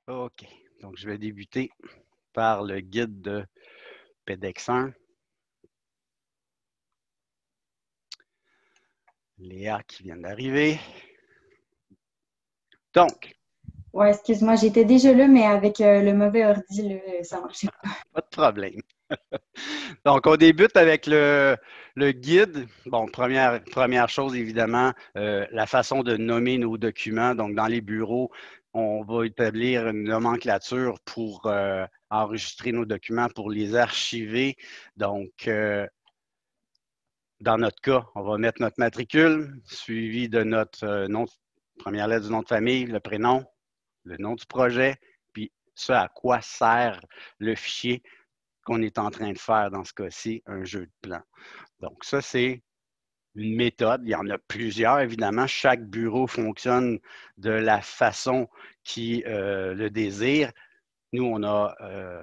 OK. Donc, je vais débuter par le guide de PEDEX 1. Léa qui vient d'arriver. Donc, Ouais, excuse-moi, j'étais déjà là, mais avec le mauvais ordi, là, ça marchait pas. pas de problème. Donc, on débute avec le guide. Bon, première chose, évidemment, la façon de nommer nos documents. Donc, dans les bureaux, on va établir une nomenclature pour enregistrer nos documents, pour les archiver. Donc, dans notre cas, on va mettre notre matricule, suivi de notre nom, première lettre du nom de famille, le prénom, le nom du projet, puis ce à quoi sert le fichier qu'on est en train de faire dans ce cas-ci, un jeu de plan. Donc, ça, c'est une méthode. Il y en a plusieurs, évidemment. Chaque bureau fonctionne de la façon qui le désire. Nous, on a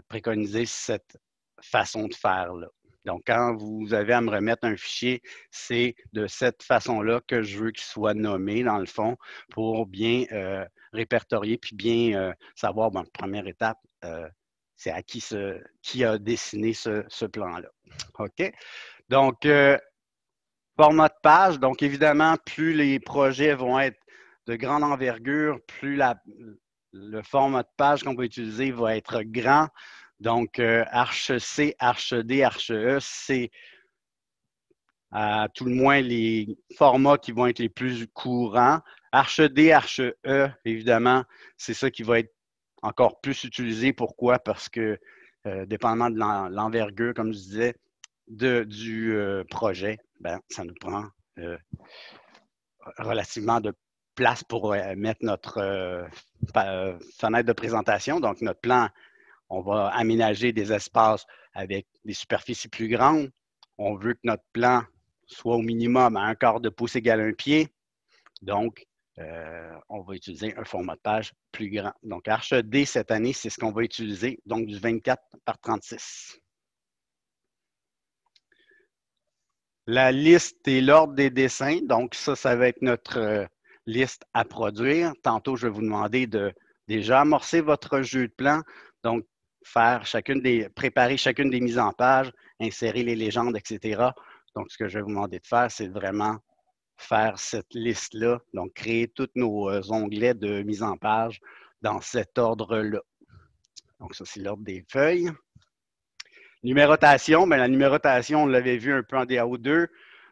préconisé cette façon de faire-là. Donc, quand vous avez à me remettre un fichier, c'est de cette façon-là que je veux qu'il soit nommé, dans le fond, pour bien répertorier puis bien savoir, bon, première étape, c'est à qui a dessiné ce plan-là. OK? Donc, format de page. Donc, évidemment, plus les projets vont être de grande envergure, plus le format de page qu'on va utiliser va être grand. Donc, Arche C, Arche D, Arche E, c'est à tout le moins les formats qui vont être les plus courants. Arche D, Arche E, évidemment, c'est ça qui va être encore plus utilisé. Pourquoi? Parce que, dépendamment de l'envergure, comme je disais, du projet, ben, ça nous prend relativement de place pour mettre notre fenêtre de présentation. Donc, notre plan, on va aménager des espaces avec des superficies plus grandes. On veut que notre plan soit au minimum à 1/4 de pouce égal à 1 pied. Donc, on va utiliser un format de page plus grand. Donc, Arche D cette année, c'est ce qu'on va utiliser, donc du 24 par 36. La liste et l'ordre des dessins, donc ça va être notre liste à produire. Tantôt, je vais vous demander de déjà amorcer votre jeu de plan, donc préparer chacune des mises en page, insérer les légendes, etc. Donc, ce que je vais vous demander de faire, c'est vraiment faire cette liste-là, donc créer tous nos onglets de mise en page dans cet ordre-là. Donc, ça, c'est l'ordre des feuilles. Numérotation, bien, la numérotation, on l'avait vu un peu en DAO2.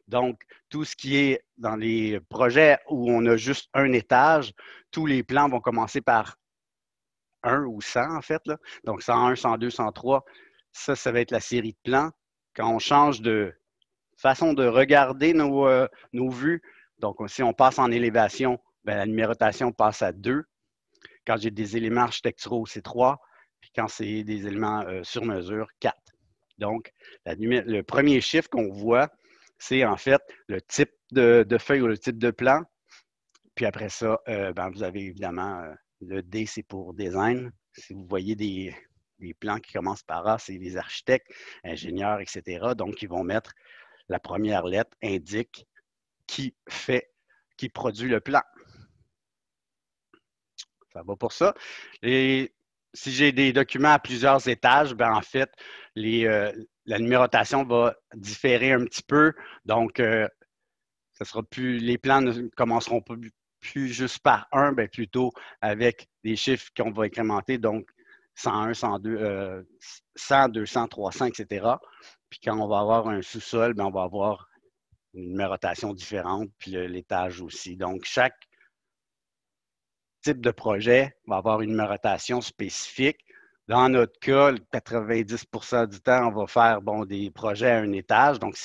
Donc, tout ce qui est dans les projets où on a juste un étage, tous les plans vont commencer par 1 ou 100, en fait. Là. Donc, 101, 102, 103, ça va être la série de plans. Quand on change de façon de regarder nos vues, donc si on passe en élévation, bien, la numérotation passe à 2. Quand j'ai des éléments architecturaux, c'est 3. Puis quand c'est des éléments sur mesure, 4. Donc, le premier chiffre qu'on voit, c'est en fait le type de feuille ou le type de plan. Puis après ça, ben, vous avez évidemment le D, c'est pour design. Si vous voyez des plans qui commencent par A, c'est les architectes, ingénieurs, etc. Donc, ils vont mettre la première lettre, indique qui produit le plan. Ça va pour ça. Et si j'ai des documents à plusieurs étages, ben en fait, la numérotation va différer un petit peu. Donc, les plans ne commenceront plus juste par 1, ben plutôt avec des chiffres qu'on va incrémenter, donc 101, 102, 100, 200, 300, etc. Puis quand on va avoir un sous-sol, ben on va avoir une numérotation différente, puis l'étage aussi. Donc, chaque type de projet va avoir une numérotation spécifique. Dans notre cas, 90 du temps, on va faire des projets à un étage. Donc,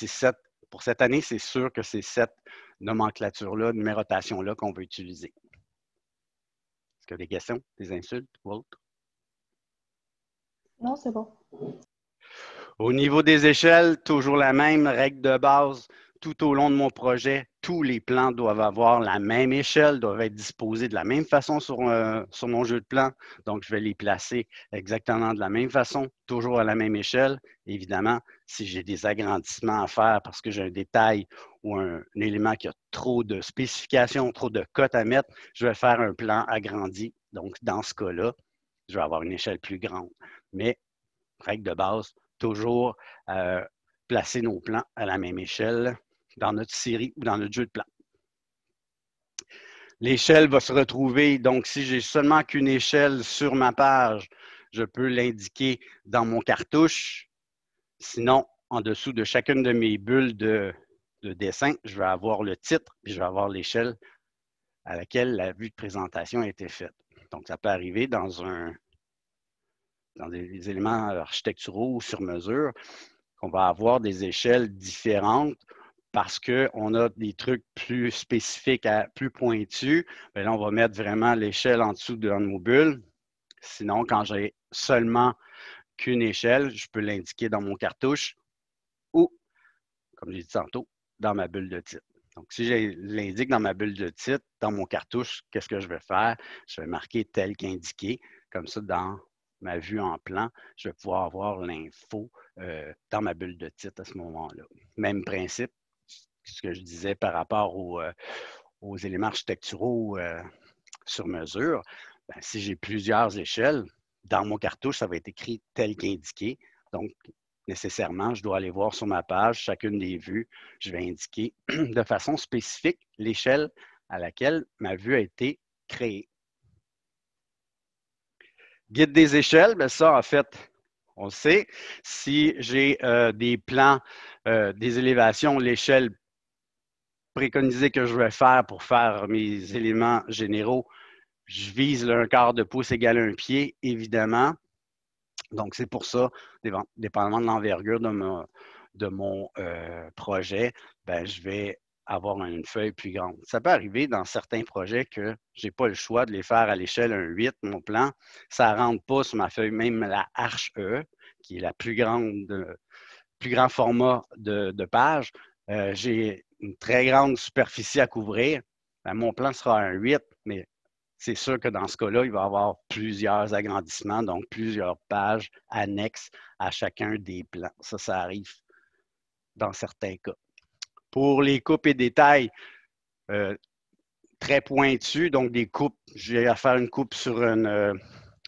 pour cette année, c'est sûr que c'est cette nomenclature-là, numérotation-là qu'on va utiliser. Est-ce qu'il y a des questions, des insultes ou autres? Non, c'est bon. Au niveau des échelles, toujours la même règle de base. Tout au long de mon projet, tous les plans doivent avoir la même échelle, doivent être disposés de la même façon sur mon jeu de plans. Donc, je vais les placer exactement de la même façon, toujours à la même échelle. Évidemment, si j'ai des agrandissements à faire parce que j'ai un détail ou un élément qui a trop de spécifications, trop de cotes à mettre, je vais faire un plan agrandi. Donc, dans ce cas-là, je vais avoir une échelle plus grande. Mais, règle de base, toujours placer nos plans à la même échelle dans notre série ou dans notre jeu de plans. L'échelle va se retrouver, donc si j'ai seulement qu'une échelle sur ma page, je peux l'indiquer dans mon cartouche. Sinon, en dessous de chacune de mes bulles de dessin, je vais avoir le titre et je vais avoir l'échelle à laquelle la vue de présentation a été faite. Donc, ça peut arriver dans des éléments architecturaux ou sur mesure, qu'on va avoir des échelles différentes parce qu'on a des trucs plus spécifiques, plus pointus. Bien là, on va mettre vraiment l'échelle en dessous de nos bulles. Sinon, quand j'ai seulement qu'une échelle, je peux l'indiquer dans mon cartouche ou, comme j'ai dit tantôt, dans ma bulle de titre. Donc, si je l'indique dans ma bulle de titre, dans mon cartouche, qu'est-ce que je vais faire? Je vais marquer tel qu'indiqué. Comme ça, dans ma vue en plan, je vais pouvoir avoir l'info dans ma bulle de titre à ce moment-là. Même principe, ce que je disais par rapport aux éléments architecturaux sur mesure. Bien, si j'ai plusieurs échelles, dans mon cartouche, ça va être écrit tel qu'indiqué. Donc, nécessairement, je dois aller voir sur ma page, chacune des vues, je vais indiquer de façon spécifique l'échelle à laquelle ma vue a été créée. Guide des échelles, bien ça, en fait, on le sait. Si j'ai des plans, des élévations, l'échelle préconisée que je vais faire pour faire mes éléments généraux, je vise le 1/4 de pouce égale 1 pied, évidemment. Donc, c'est pour ça, dépendamment de l'envergure de mon projet, ben, je vais avoir une feuille plus grande. Ça peut arriver dans certains projets que je n'ai pas le choix de les faire à l'échelle 1/8, mon plan. Ça ne rentre pas sur ma feuille, même la Arche E, qui est la plus grand format de page. J'ai une très grande superficie à couvrir. Ben, mon plan sera 1/8, mais c'est sûr que dans ce cas-là, il va y avoir plusieurs agrandissements, donc plusieurs pages annexes à chacun des plans. Ça arrive dans certains cas. Pour les coupes et détails très pointus, donc des coupes, je vais faire une coupe sur une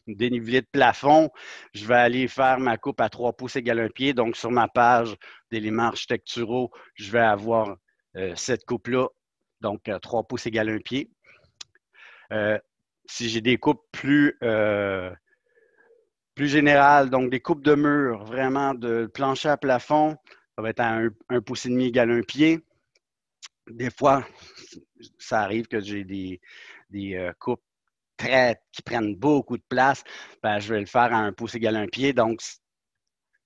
dénivelé de plafond, je vais aller faire ma coupe à 3 pouces égale 1 pied. Donc, sur ma page d'éléments architecturaux, je vais avoir cette coupe-là, donc 3 pouces égale 1 pied. Si j'ai des coupes plus générales, donc des coupes de mur, vraiment de plancher à plafond, ça va être à 1 pouce et demi égale 1 pied. Des fois, ça arrive que j'ai des coupes qui prennent beaucoup de place, ben, je vais le faire à 1 pouce égale 1 pied. Donc,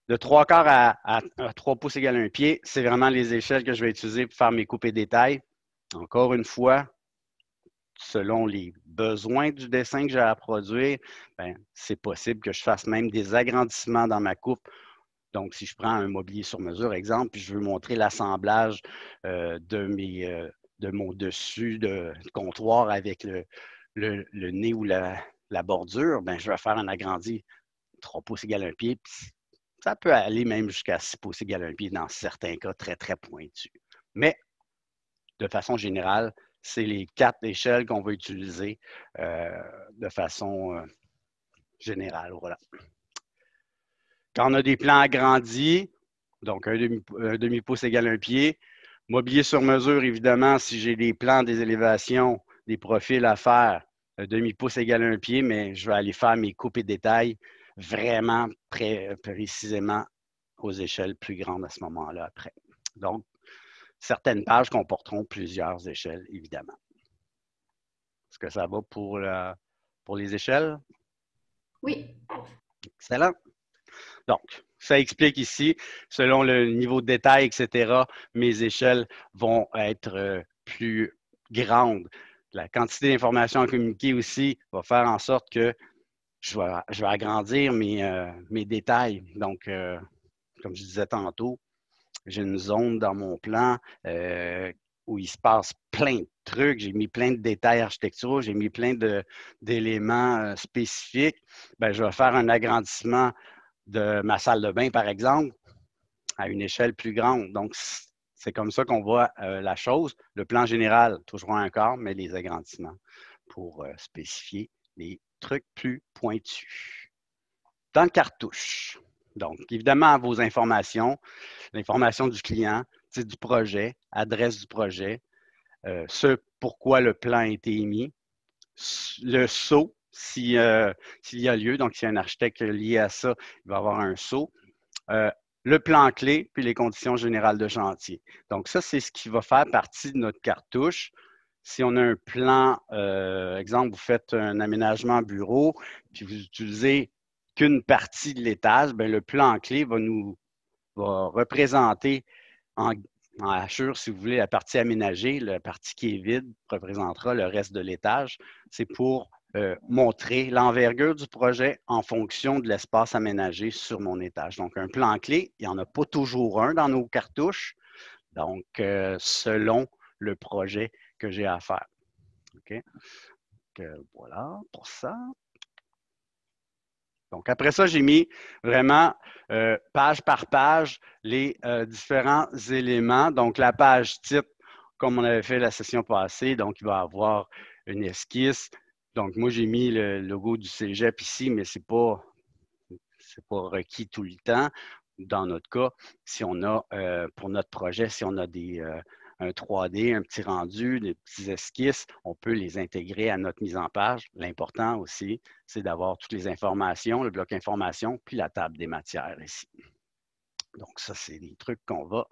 de 3/4 à 3 pouces égale 1 pied, c'est vraiment les échelles que je vais utiliser pour faire mes coupes et détails. Encore une fois, selon les besoins du dessin que j'ai à produire, ben, c'est possible que je fasse même des agrandissements dans ma coupe. Donc, si je prends un mobilier sur mesure, exemple, puis je veux montrer l'assemblage de mon dessus de comptoir avec le nez ou la bordure, ben, je vais faire un agrandi 3 pouces égale 1 pied. Ça peut aller même jusqu'à 6 pouces égale 1 pied dans certains cas très, très pointus. Mais, de façon générale, c'est les 4 échelles qu'on va utiliser de façon générale. Voilà. Quand on a des plans agrandis, donc un demi-pouce égale 1 pied, mobilier sur mesure, évidemment, si j'ai des plans, des élévations, des profils à faire, un demi-pouce égale 1 pied, mais je vais aller faire mes coupes et détails vraiment précisément aux échelles plus grandes à ce moment-là après. Donc, certaines pages comporteront plusieurs échelles, évidemment. Est-ce que ça va pour les échelles? Oui. Excellent. Donc, ça explique ici, selon le niveau de détail, etc., mes échelles vont être plus grandes. La quantité d'informations à communiquer aussi va faire en sorte que je vais agrandir mes détails. Donc, comme je disais tantôt, j'ai une zone dans mon plan où il se passe plein de trucs. J'ai mis plein de détails architecturaux, j'ai mis plein d'éléments spécifiques. Bien, je vais faire un agrandissement de ma salle de bain, par exemple, à une échelle plus grande. Donc, c'est comme ça qu'on voit la chose. Le plan général, toujours un quart, mais les agrandissements pour spécifier les trucs plus pointus. Dans le cartouche, donc évidemment vos informations, l'information du client, titre du projet, adresse du projet, ce pourquoi le plan a été émis, le SO, s'il y a lieu, donc s'il y a un architecte lié à ça, il va y avoir un SO, le plan clé, puis les conditions générales de chantier. Donc ça, c'est ce qui va faire partie de notre cartouche. Si on a un plan, exemple, vous faites un aménagement bureau, puis vous utilisez qu'une partie de l'étage, bien, le plan clé va représenter en hachure, si vous voulez, la partie aménagée, la partie qui est vide représentera le reste de l'étage. C'est pour montrer l'envergure du projet en fonction de l'espace aménagé sur mon étage. Donc, un plan clé, il n'y en a pas toujours un dans nos cartouches. Donc, selon le projet que j'ai à faire. OK? Donc, voilà pour ça. Donc, après ça, j'ai mis vraiment page par page les différents éléments. Donc, la page type, comme on avait fait la session passée, donc il va y avoir une esquisse. Donc, moi, j'ai mis le logo du cégep ici, mais ce n'est pas requis tout le temps. Dans notre cas, si on a, pour notre projet, si on a un 3D, un petit rendu, des petits esquisses, on peut les intégrer à notre mise en page. L'important aussi, c'est d'avoir toutes les informations, le bloc information, puis la table des matières ici. Donc, ça, c'est des trucs qu'on va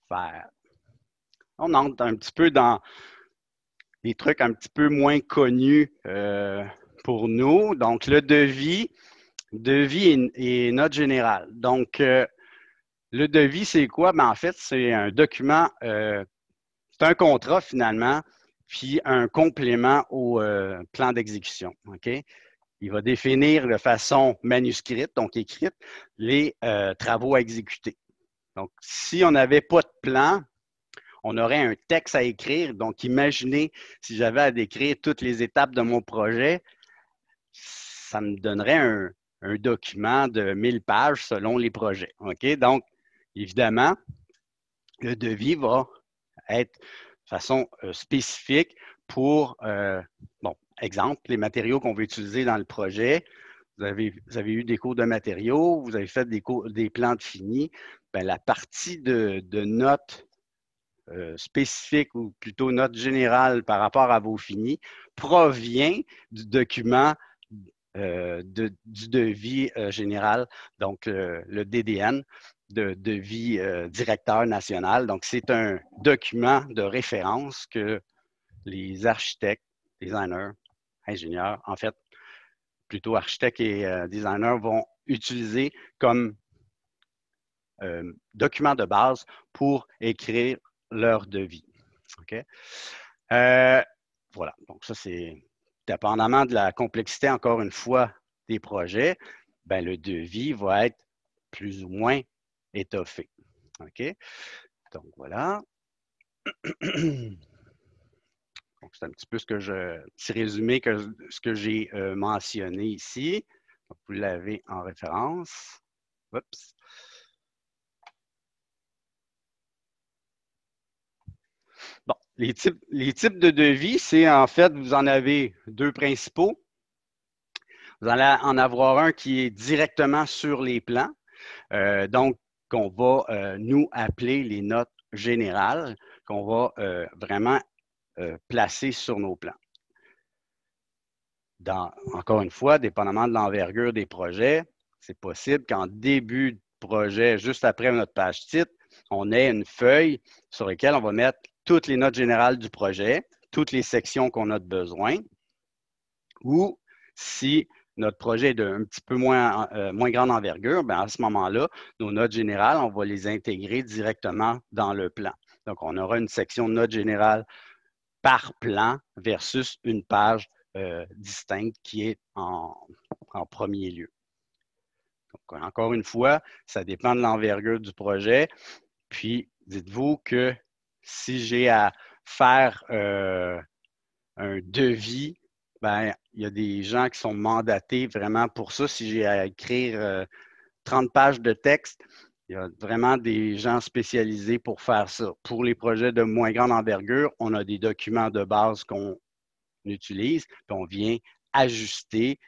faire. On entre un petit peu dans des trucs un petit peu moins connus pour nous. Donc, le devis est note générale. Donc, le devis, c'est quoi? Ben, en fait, c'est un document, c'est un contrat finalement, puis un complément au plan d'exécution. OK? Il va définir de façon manuscrite, donc écrite, les travaux à exécuter. Donc, si on n'avait pas de plan, on aurait un texte à écrire. Donc, imaginez si j'avais à décrire toutes les étapes de mon projet, ça me donnerait un document de 1000 pages selon les projets. OK? Donc, évidemment, le devis va être de façon spécifique pour, bon, exemple, les matériaux qu'on veut utiliser dans le projet. Vous avez eu des cours de matériaux, vous avez fait des plans de fini. Bien, la partie de notes spécifiques ou plutôt notes générales par rapport à vos finis provient du document du devis général, donc le DDN, de devis directeur national. Donc, c'est un document de référence que les architectes, designers, ingénieurs, en fait, plutôt architectes et designers vont utiliser comme document de base pour écrire leur devis. OK? Voilà. Donc, ça, c'est dépendamment de la complexité, encore une fois, des projets, ben, le devis va être plus ou moins étoffé. OK? Donc, voilà. Donc, c'est un petit peu petit résumé ce que j'ai mentionné ici. Donc, vous l'avez en référence. Oups. Bon, les types de devis, c'est en fait, vous en avez deux principaux. Vous allez en avoir un qui est directement sur les plans, donc qu'on va nous appeler les notes générales, qu'on va vraiment placer sur nos plans. Encore une fois, dépendamment de l'envergure des projets, c'est possible qu'en début de projet, juste après notre page titre, on ait une feuille sur laquelle on va mettre toutes les notes générales du projet, toutes les sections qu'on a de besoin, ou si notre projet est d'un petit peu moins grande envergure, bien à ce moment-là, nos notes générales, on va les intégrer directement dans le plan. Donc, on aura une section notes générales par plan versus une page distincte qui est en premier lieu. Donc, encore une fois, ça dépend de l'envergure du projet. Puis, dites-vous que si j'ai à faire un devis, ben, il y a des gens qui sont mandatés vraiment pour ça. Si j'ai à écrire 30 pages de texte, il y a vraiment des gens spécialisés pour faire ça. Pour les projets de moins grande envergure, on a des documents de base qu'on utilise, puis on vient ajuster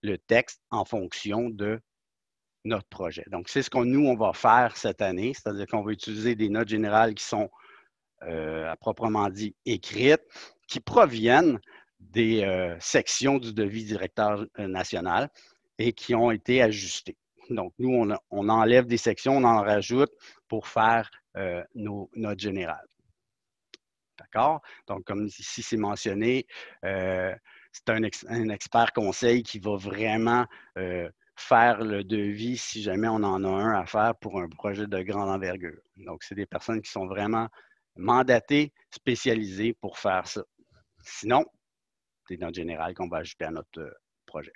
le texte en fonction de notre projet. Donc, c'est ce qu'on nous, on va faire cette année, c'est-à-dire qu'on va utiliser des notes générales qui sont, à proprement dit, écrites, qui proviennent des sections du devis directeur national et qui ont été ajustées. Donc, nous, on enlève des sections, on en rajoute pour faire nos notes générales. D'accord? Donc, comme ici c'est mentionné, c'est un expert conseil qui va vraiment faire le devis si jamais on en a un à faire pour un projet de grande envergure. Donc, c'est des personnes qui sont vraiment mandatées, spécialisées pour faire ça. Sinon, c'est des notes générales qu'on va ajouter à notre projet.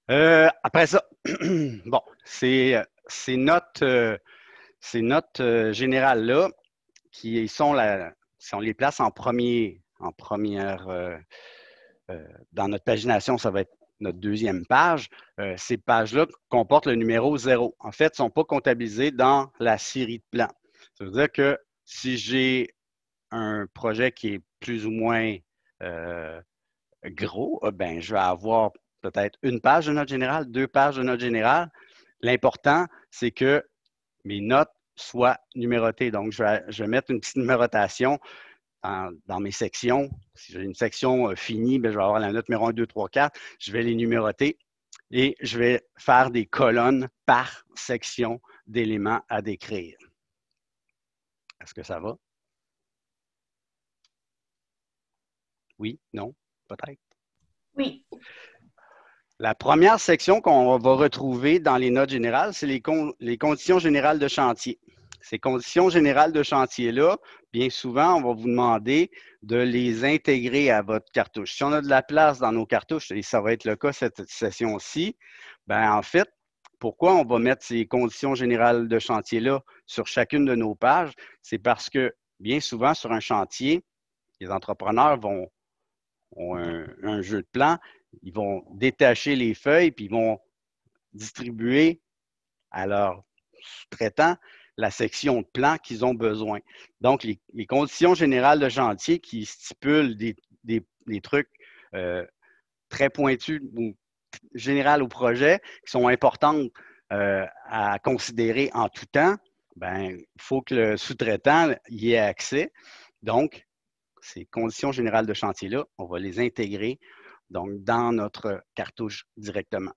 Après ça, bon, ces notes générales-là, qui sont si on les place en première, dans notre pagination, ça va être notre deuxième page. Ces pages-là comportent le numéro 0. En fait, ne sont pas comptabilisées dans la série de plans. Ça veut dire que si j'ai un projet qui est plus ou moins gros, ben, je vais avoir peut-être une page de note générale, 2 pages de note générale. L'important, c'est que mes notes soient numérotées. Donc, je vais mettre une petite numérotation dans mes sections. Si j'ai une section finie, bien, je vais avoir la note numéro 1, 2, 3, 4. Je vais les numéroter et je vais faire des colonnes par section d'éléments à décrire. Est-ce que ça va? Oui? Non? Peut-être? Oui. La première section qu'on va retrouver dans les notes générales, c'est les conditions générales de chantier. Ces conditions générales de chantier-là, bien souvent, on va vous demander de les intégrer à votre cartouche. Si on a de la place dans nos cartouches, et ça va être le cas cette session-ci, bien en fait, pourquoi on va mettre ces conditions générales de chantier-là sur chacune de nos pages? C'est parce que, bien souvent, sur un chantier, les entrepreneurs ont un jeu de plans, ils vont détacher les feuilles, puis ils vont distribuer à leurs sous-traitants la section de plan qu'ils ont besoin. Donc, les conditions générales de chantier qui stipulent des trucs très pointus ou générales au projet, qui sont importantes à considérer en tout temps, ben, il faut que le sous-traitant y ait accès. Donc, ces conditions générales de chantier-là, on va les intégrer donc, dans notre cartouche directement.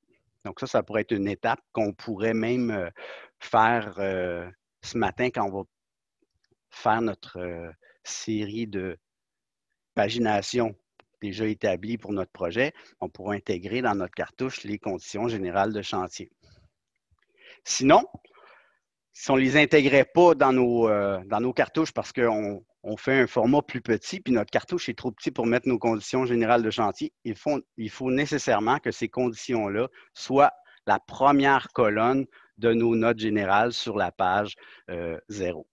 Donc, ça pourrait être une étape qu'on pourrait même faire ce matin quand on va faire notre série de pagination déjà établie pour notre projet. On pourra intégrer dans notre cartouche les conditions générales de chantier. Sinon, si on ne les intégrait pas dans nos cartouches parce qu'on fait un format plus petit, puis notre cartouche est trop petit pour mettre nos conditions générales de chantier, il faut nécessairement que ces conditions-là soient la première colonne de nos notes générales sur la page 0.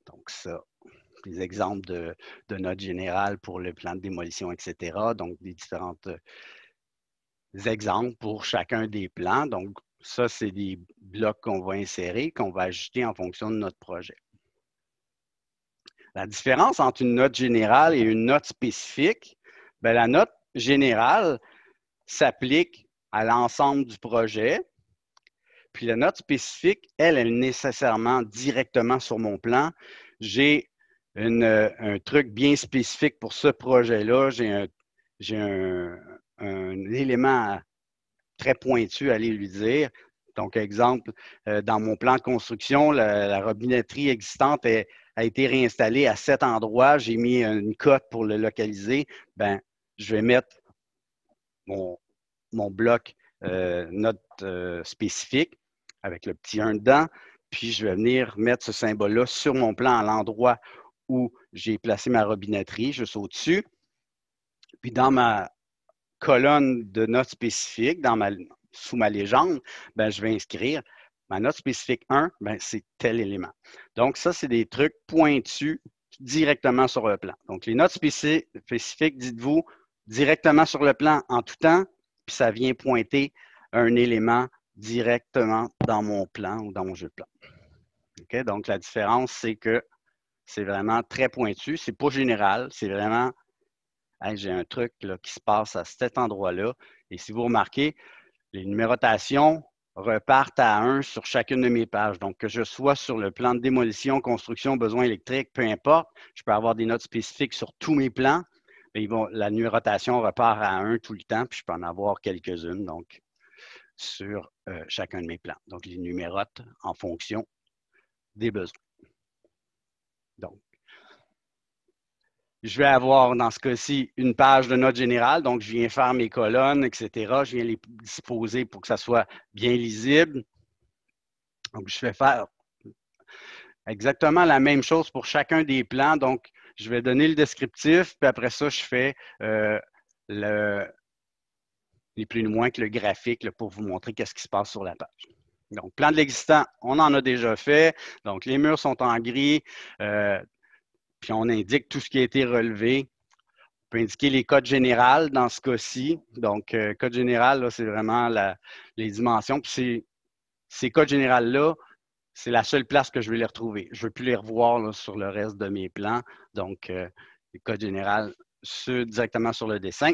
Donc ça, des exemples de notes générales pour le plan de démolition, etc. Donc des différentes exemples pour chacun des plans. Donc, ça, c'est des blocs qu'on va insérer, qu'on va ajuster en fonction de notre projet. La différence entre une note générale et une note spécifique, bien, la note générale s'applique à l'ensemble du projet. Puis la note spécifique, elle est nécessairement directement sur mon plan. J'ai un truc bien spécifique pour ce projet-là. J'ai un élément très pointu à aller lui dire. Donc, exemple, dans mon plan de construction, la robinetterie existante a été réinstallée à cet endroit. J'ai mis une cote pour le localiser. Bien, je vais mettre mon bloc note spécifique avec le petit 1 dedans. Puis, je vais venir mettre ce symbole-là sur mon plan à l'endroit où j'ai placé ma robinetterie, juste au-dessus. Puis, dans ma colonne de notes spécifiques, sous ma légende, ben, je vais inscrire ma note spécifique 1, ben, c'est tel élément. Donc, ça, c'est des trucs pointus directement sur le plan. Donc, les notes spécifiques, dites-vous, directement sur le plan en tout temps, puis ça vient pointer un élément directement dans mon plan ou dans mon jeu de plan. Okay? Donc, la différence, c'est que c'est vraiment très pointu. C'est pas général, c'est vraiment, hey, j'ai un truc là, qui se passe à cet endroit-là. Et si vous remarquez, les numérotations repartent à 1 sur chacune de mes pages. Donc, que je sois sur le plan de démolition, construction, besoins électriques, peu importe, je peux avoir des notes spécifiques sur tous mes plans. Mais la numérotation repart à 1 tout le temps, puis je peux en avoir quelques-unes donc sur chacun de mes plans. Donc, les numérotes en fonction des besoins. Donc, je vais avoir, dans ce cas-ci, une page de notes générales. Donc, je viens faire mes colonnes, etc. Je viens les disposer pour que ça soit bien lisible. Donc, je vais faire exactement la même chose pour chacun des plans. Donc, je vais donner le descriptif, puis après ça, je fais ni plus ni moins que le graphique là, pour vous montrer qu'est-ce qui se passe sur la page. Donc, plan de l'existant, on en a déjà fait. Donc, les murs sont en gris, puis on indique tout ce qui a été relevé. On peut indiquer les codes générales dans ce cas-ci. Donc, code général, c'est vraiment les dimensions. Puis ces codes générales-là, c'est la seule place que je vais les retrouver. Je ne veux plus les revoir là, sur le reste de mes plans. Donc, les codes généraux, directement sur le dessin.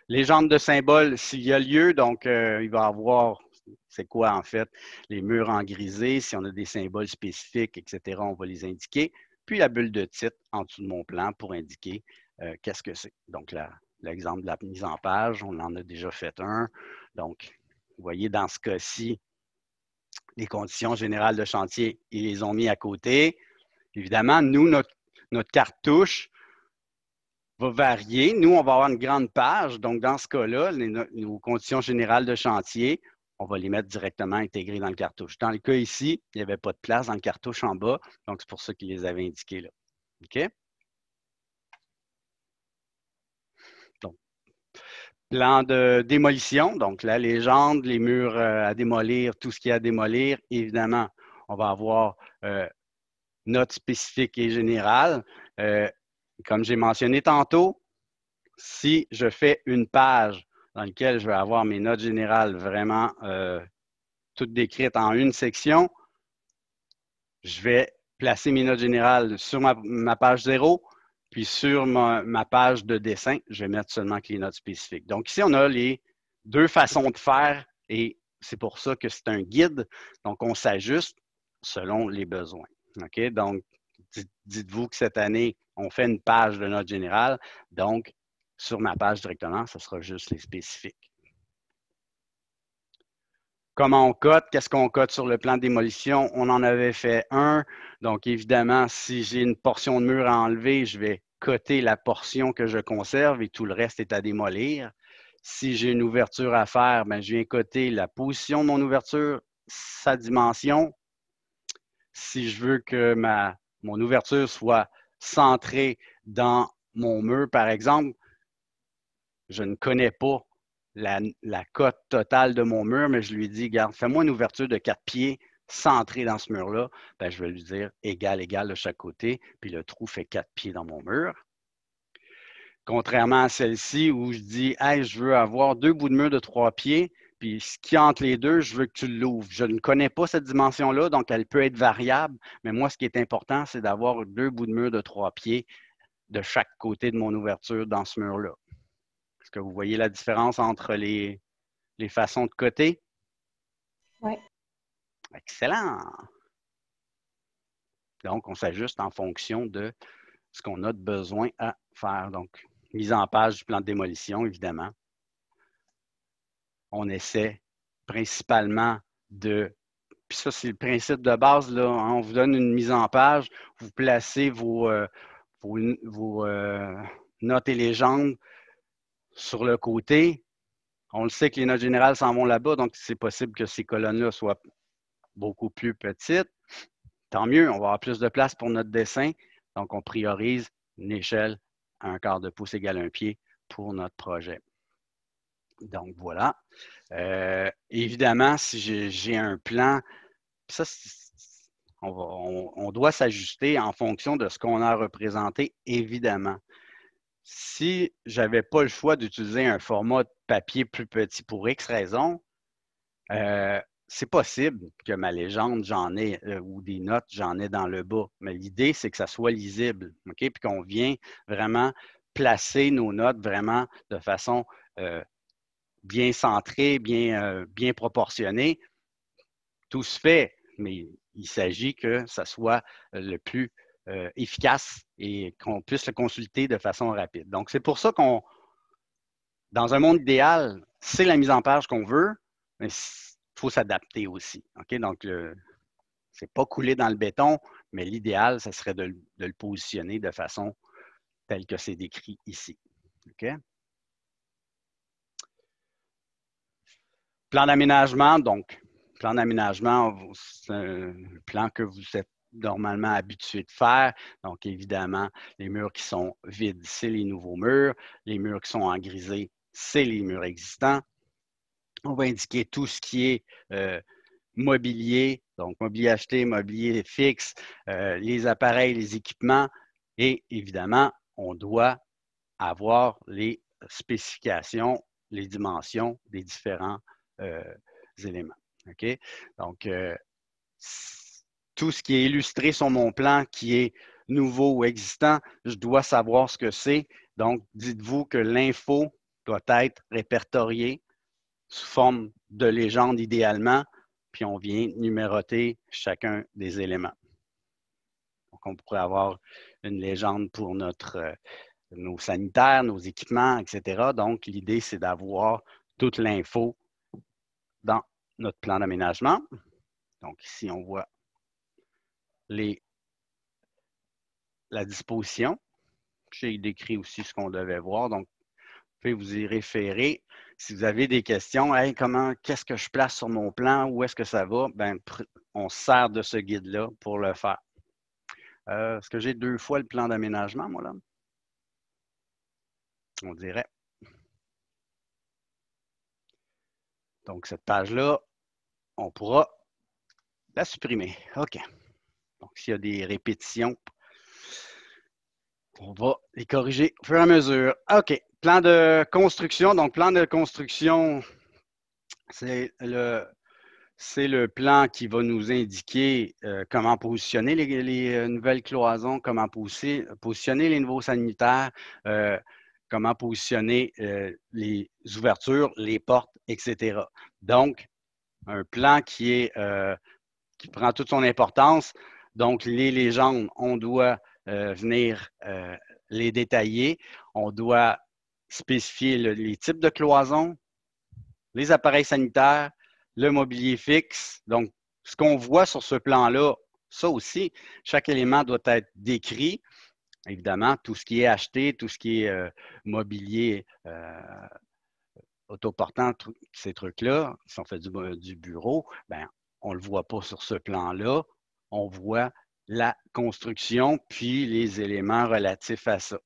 Légende de symboles, s'il y a lieu. Donc, il va y avoir, c'est quoi en fait, les murs en grisé. Si on a des symboles spécifiques, etc., on va les indiquer. Puis la bulle de titre en dessous de mon plan pour indiquer qu'est-ce que c'est. Donc, l'exemple de la mise en page, on en a déjà fait un. Donc, vous voyez, dans ce cas-ci, les conditions générales de chantier, ils les ont mis à côté. Évidemment, nous, notre cartouche va varier. Nous, on va avoir une grande page. Donc, dans ce cas-là, nos conditions générales de chantier, on va les mettre directement intégrées dans le cartouche. Dans le cas ici, il n'y avait pas de place dans le cartouche en bas. Donc, c'est pour ça qu'ils les avaient indiqués là. OK? Donc, plan de démolition. Donc, la légende, les murs à démolir, tout ce qui est à démolir. Évidemment, on va avoir notes spécifiques et générales. Comme j'ai mentionné tantôt, si je fais une page dans laquelle je vais avoir mes notes générales vraiment toutes décrites en une section, je vais placer mes notes générales sur ma page 0, puis sur ma page de dessin, je vais mettre seulement que les notes spécifiques. Donc ici, on a les deux façons de faire et c'est pour ça que c'est un guide. Donc, on s'ajuste selon les besoins. OK? Donc, dites-vous que cette année, on fait une page de notes générales. Donc, sur ma page directement, ce sera juste les spécifiques. Comment on cote? Qu'est-ce qu'on cote sur le plan de démolition? On en avait fait un. Donc, évidemment, si j'ai une portion de mur à enlever, je vais coter la portion que je conserve et tout le reste est à démolir. Si j'ai une ouverture à faire, bien, je viens coter la position de mon ouverture, sa dimension. Si je veux que mon ouverture soit centrée dans mon mur, par exemple, je ne connais pas la cote totale de mon mur, mais je lui dis, regarde, fais-moi une ouverture de 4 pieds centrée dans ce mur-là. Bien, je vais lui dire égal de chaque côté, puis le trou fait 4 pieds dans mon mur. Contrairement à celle-ci où je dis, hey, je veux avoir 2 bouts de mur de 3 pieds, puis ce qui est entre les deux, je veux que tu l'ouvres. Je ne connais pas cette dimension-là, donc elle peut être variable, mais moi, ce qui est important, c'est d'avoir 2 bouts de mur de 3 pieds de chaque côté de mon ouverture dans ce mur-là. Est-ce que vous voyez la différence entre les façons de coter? Oui. Excellent! Donc, on s'ajuste en fonction de ce qu'on a de besoin à faire. Donc, mise en page du plan de démolition, évidemment. On essaie principalement de... Puis ça, c'est le principe de base, là. Hein, on vous donne une mise en page, vous placez vos notes et légendes sur le côté. On le sait que les notes générales s'en vont là-bas, donc c'est possible que ces colonnes-là soient beaucoup plus petites. Tant mieux, on va avoir plus de place pour notre dessin. Donc, on priorise une échelle à 1/4 de pouce égale 1 pied pour notre projet. Donc, voilà. Évidemment, si j'ai un plan, ça, on doit s'ajuster en fonction de ce qu'on a représenté, évidemment. Si je n'avais pas le choix d'utiliser un format de papier plus petit pour X raisons, c'est possible que ma légende, j'en ai, ou des notes, j'en ai dans le bas. Mais l'idée, c'est que ça soit lisible, OK? Puis qu'on vient vraiment placer nos notes vraiment de façon bien centrée, bien proportionnée. Tout se fait, mais il s'agit que ça soit le plus efficace et qu'on puisse le consulter de façon rapide. Donc, c'est pour ça qu'on, dans un monde idéal, c'est la mise en page qu'on veut, mais il faut s'adapter aussi. OK? Donc, c'est pas coulé dans le béton, mais l'idéal, ce serait de le positionner de façon telle que c'est décrit ici. OK? Plan d'aménagement, donc, plan d'aménagement, c'est un plan que vous êtes normalement habitué de faire. Donc, évidemment, les murs qui sont vides, c'est les nouveaux murs. Les murs qui sont en grisé, c'est les murs existants. On va indiquer tout ce qui est mobilier, donc mobilier acheté, mobilier fixe, les appareils, les équipements. Et évidemment, on doit avoir les spécifications, les dimensions des différents éléments. OK? Donc, tout ce qui est illustré sur mon plan qui est nouveau ou existant, je dois savoir ce que c'est. Donc, dites-vous que l'info doit être répertoriée sous forme de légende idéalement, puis on vient numéroter chacun des éléments. Donc, on pourrait avoir une légende pour nos sanitaires, nos équipements, etc. Donc, l'idée, c'est d'avoir toute l'info dans notre plan d'aménagement. Donc, ici, on voit la disposition. J'ai décrit aussi ce qu'on devait voir. Donc, vous pouvez vous y référer. Si vous avez des questions, hey, qu'est-ce que je place sur mon plan, où est-ce que ça va? Ben, on se sert de ce guide-là pour le faire. Est-ce que j'ai 2 fois le plan d'aménagement, moi, là? On dirait. Donc, cette page-là, on pourra la supprimer. OK. Donc, s'il y a des répétitions, on va les corriger au fur et à mesure. OK. Plan de construction. Donc, plan de construction, c'est le plan qui va nous indiquer comment positionner les nouvelles cloisons, comment positionner les nouveaux sanitaires, comment positionner les ouvertures, les portes, etc. Donc, un plan qui prend toute son importance. Donc, les légendes, on doit venir les détailler. On doit spécifier les types de cloisons, les appareils sanitaires, le mobilier fixe. Donc, ce qu'on voit sur ce plan-là, ça aussi, chaque élément doit être décrit. Évidemment, tout ce qui est acheté, tout ce qui est mobilier autoportant, ces trucs-là, si on fait du bureau, ben, on ne le voit pas sur ce plan-là. On voit la construction puis les éléments relatifs à ça.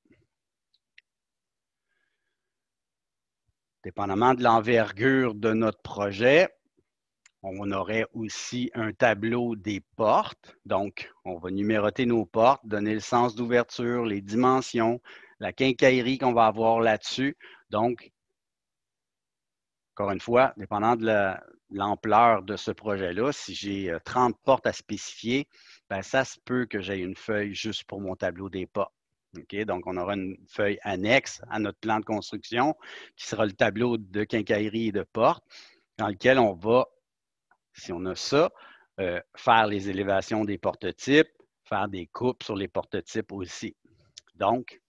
Dépendamment de l'envergure de notre projet, on aurait aussi un tableau des portes. Donc, on va numéroter nos portes, donner le sens d'ouverture, les dimensions, la quincaillerie qu'on va avoir là-dessus. Donc, encore une fois, dépendant de l'ampleur de ce projet-là, si j'ai 30 portes à spécifier, ben ça se peut que j'aie une feuille juste pour mon tableau des portes. Okay? Donc, on aura une feuille annexe à notre plan de construction qui sera le tableau de quincaillerie et de portes dans lequel on va, si on a ça, faire les élévations des porte-types, faire des coupes sur les porte-types aussi. Donc,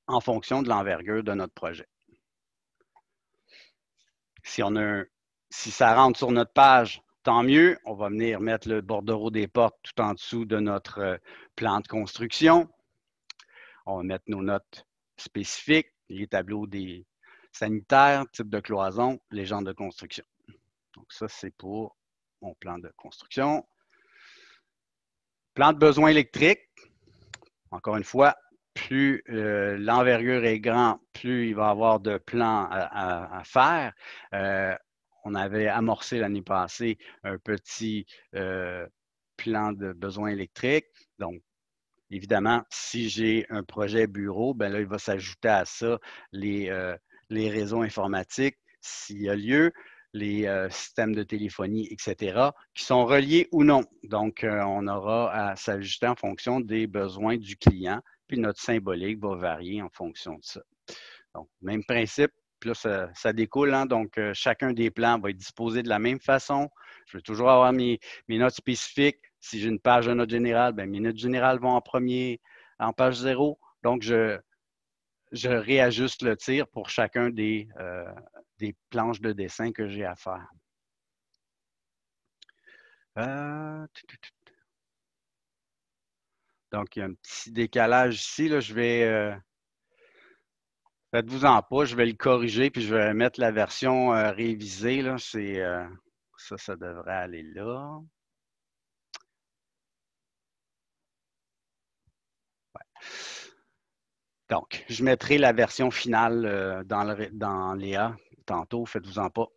en fonction de l'envergure de notre projet. Si ça rentre sur notre page, tant mieux. On va venir mettre le bordereau des portes tout en dessous de notre plan de construction. On va mettre nos notes spécifiques, les tableaux des sanitaires, type de cloison, légende de construction. Donc ça, c'est pour mon plan de construction. Plan de besoin électrique. Encore une fois, plus l'envergure est grande, plus il va y avoir de plans à faire. On avait amorcé l'année passée un petit plan de besoin électrique. Donc, évidemment, si j'ai un projet bureau, ben là, il va s'ajouter à ça les réseaux informatiques s'il y a lieu. les systèmes de téléphonie, etc., qui sont reliés ou non. Donc, on aura à s'ajuster en fonction des besoins du client, puis notre symbolique va varier en fonction de ça. Donc, même principe, puis là, ça découle, hein? Donc, chacun des plans va être disposé de la même façon. Je veux toujours avoir mes notes spécifiques. Si j'ai une page de notes générales, bien, mes notes générales vont en premier, en page 0. Donc, je réajuste le tir pour chacun des planches de dessin que j'ai à faire. Donc, il y a un petit décalage ici. Là, je vais... Faites-vous-en pas, je vais le corriger puis je vais mettre la version révisée. Là. Ça devrait aller là. Ouais. Donc, je mettrai la version finale dans Léa tantôt, faites-vous-en pas.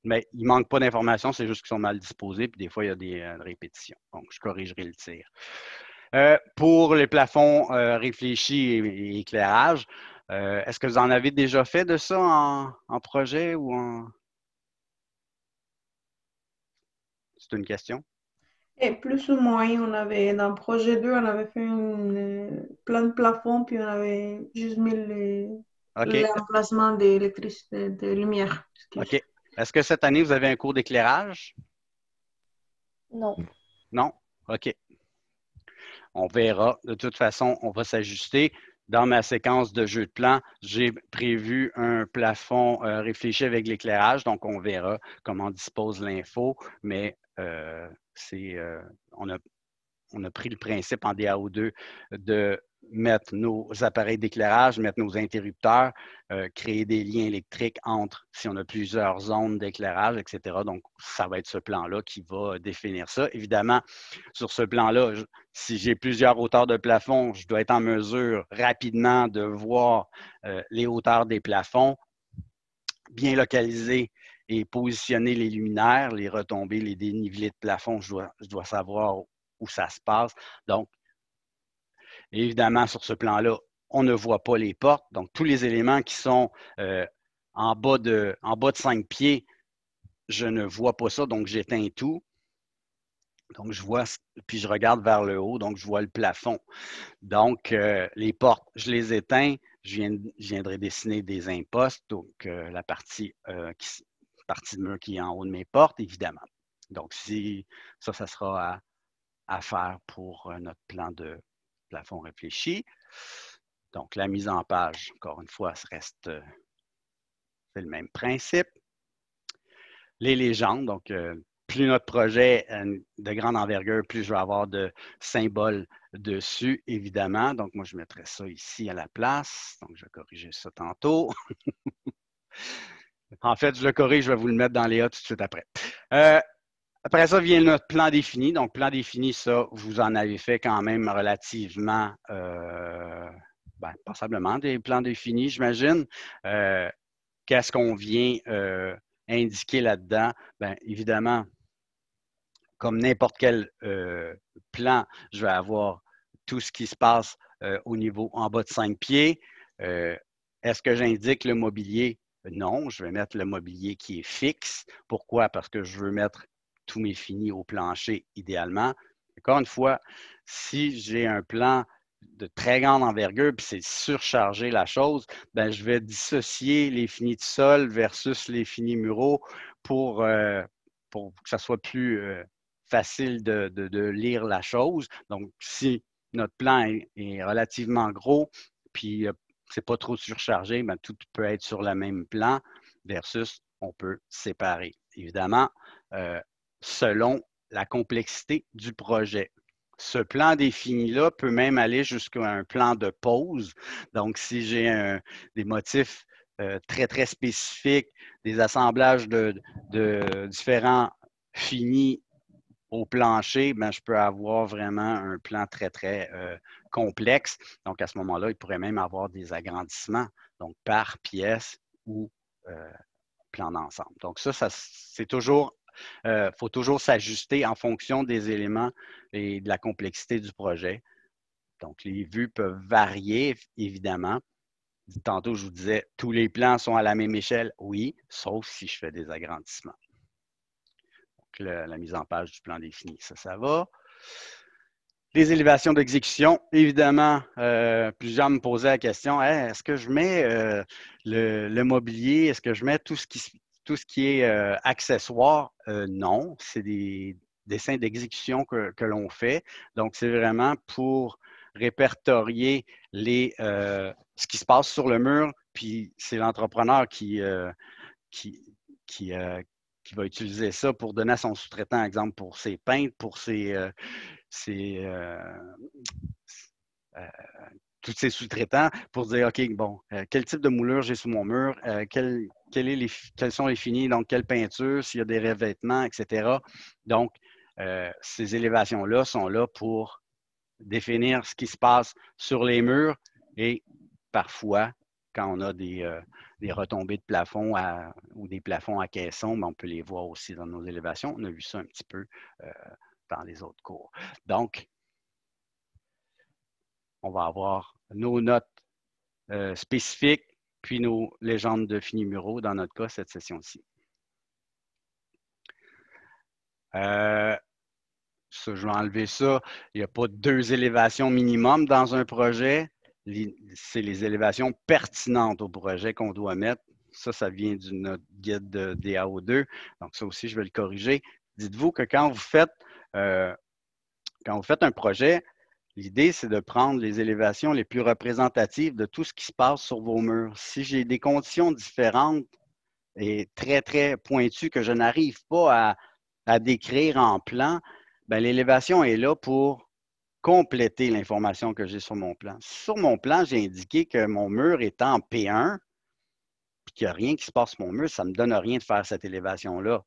Mais il ne manque pas d'informations, c'est juste qu'ils sont mal disposés, puis des fois, il y a des répétitions. Donc, je corrigerai le tir. Pour les plafonds réfléchis et éclairage, est-ce que vous en avez déjà fait de ça en projet ou en... C'est une question? Et plus ou moins, dans le projet 2, on avait fait plein de plafonds, puis on avait juste mis OK. l'emplacement d'électricité, de lumière. Excuse. OK. Est-ce que cette année, vous avez un cours d'éclairage? Non. Non? OK. On verra. De toute façon, on va s'ajuster. Dans ma séquence de jeu de plan, j'ai prévu un plafond réfléchi avec l'éclairage, donc on verra comment on dispose l'info, mais on a pris le principe en DAO2 de mettre nos appareils d'éclairage, mettre nos interrupteurs, créer des liens électriques entre, si on a plusieurs zones d'éclairage, etc. Donc, ça va être ce plan-là qui va définir ça. Évidemment, sur ce plan-là, si j'ai plusieurs hauteurs de plafond, je dois être en mesure rapidement de voir les hauteurs des plafonds, bien localiser et positionner les luminaires, les retombées, les dénivelés de plafond, je dois savoir où ça se passe. Donc, évidemment, sur ce plan-là, on ne voit pas les portes. Donc, tous les éléments qui sont en bas de 5 pieds, je ne vois pas ça, donc j'éteins tout. Donc, je vois, puis je regarde vers le haut, donc je vois le plafond. Donc, les portes, je les éteins. Je viendrai dessiner des impostes, donc la partie de mur qui est en haut de mes portes, évidemment. Donc, ça sera à faire pour notre plan de plafond réfléchi. Donc, la mise en page, encore une fois, c'est le même principe. Les légendes, donc plus notre projet est de grande envergure, plus je vais avoir de symboles dessus, évidemment. Donc, moi, je mettrai ça ici à la place. Donc, je vais corriger ça tantôt. En fait, je le corrige, je vais vous le mettre dans les A tout de suite après. Après ça vient notre plan défini. Donc, plan défini, ça, vous en avez fait quand même relativement, passablement des plans définis, j'imagine. Qu'est-ce qu'on vient indiquer là-dedans? Bien, évidemment, comme n'importe quel plan, je vais avoir tout ce qui se passe au niveau en bas de 5 pieds. Est-ce que j'indique le mobilier? Non, je vais mettre le mobilier qui est fixe. Pourquoi? Parce que je veux mettre tous mes finis au plancher idéalement. Encore une fois, si j'ai un plan de très grande envergure, puis c'est surcharger la chose, ben, je vais dissocier les finis de sol versus les finis muraux pour que ça soit plus facile de lire la chose. Donc, si notre plan est relativement gros, puis c'est pas trop surchargé, ben, tout peut être sur le même plan versus on peut séparer. Évidemment, selon la complexité du projet. Ce plan défini-là peut même aller jusqu'à un plan de pose. Donc, si j'ai des motifs très, très spécifiques, des assemblages de différents finis au plancher, ben, je peux avoir vraiment un plan très, très complexe. Donc, à ce moment-là, il pourrait même avoir des agrandissements, donc par pièce ou plan d'ensemble. Donc, ça c'est toujours faut toujours s'ajuster en fonction des éléments et de la complexité du projet. Donc, les vues peuvent varier, évidemment. Tantôt, je vous disais, tous les plans sont à la même échelle. Oui, sauf si je fais des agrandissements. Donc, la mise en page du plan défini, ça va. Les élévations d'exécution, évidemment, plusieurs me posaient la question, hey, est-ce que je mets le mobilier, est-ce que je mets tout ce qui est accessoire? Non, c'est des dessins d'exécution que l'on fait. Donc, c'est vraiment pour répertorier ce qui se passe sur le mur, puis c'est l'entrepreneur qui va utiliser ça pour donner à son sous-traitant, exemple, pour ses peintres, pour tous ses sous-traitants, pour dire, OK, bon, quel type de moulure j'ai sur mon mur, quels sont les finis, donc quelle peinture, s'il y a des revêtements, etc. Donc, ces élévations-là sont là pour définir ce qui se passe sur les murs et parfois, quand on a des retombées de plafond ou des plafonds à caisson, on peut les voir aussi dans nos élévations. On a vu ça un petit peu dans les autres cours. Donc, on va avoir nos notes spécifiques, puis nos légendes de Finimuro, dans notre cas, cette session-ci. Ça, je vais enlever ça. Il n'y a pas 2 élévations minimum dans un projet. C'est les élévations pertinentes au projet qu'on doit mettre. Ça vient de notre guide de DAO2. Donc, ça aussi, je vais le corriger. Dites-vous que quand vous faites un projet, l'idée, c'est de prendre les élévations les plus représentatives de tout ce qui se passe sur vos murs. Si j'ai des conditions différentes et très, très pointues que je n'arrive pas à décrire en plan, ben, l'élévation est là pour compléter l'information que j'ai sur mon plan. Sur mon plan, j'ai indiqué que mon mur est en P1, puis qu'il n'y a rien qui se passe sur mon mur, ça ne me donne rien de faire cette élévation-là.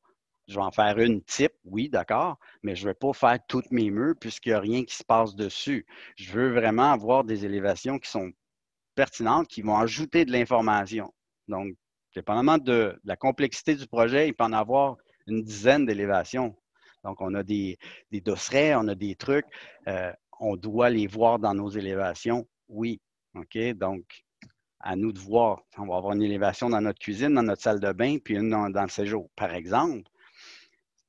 Je vais en faire une type, oui, d'accord, mais je ne vais pas faire toutes mes murs puisqu'il n'y a rien qui se passe dessus. Je veux vraiment avoir des élévations qui sont pertinentes, qui vont ajouter de l'information. Donc, dépendamment de la complexité du projet, il peut en avoir une dizaine d'élévations. Donc, on a des dosseraits, on a des trucs. On doit les voir dans nos élévations, oui. OK? Donc, à nous de voir. On va avoir une élévation dans notre cuisine, dans notre salle de bain, puis une dans le séjour, par exemple.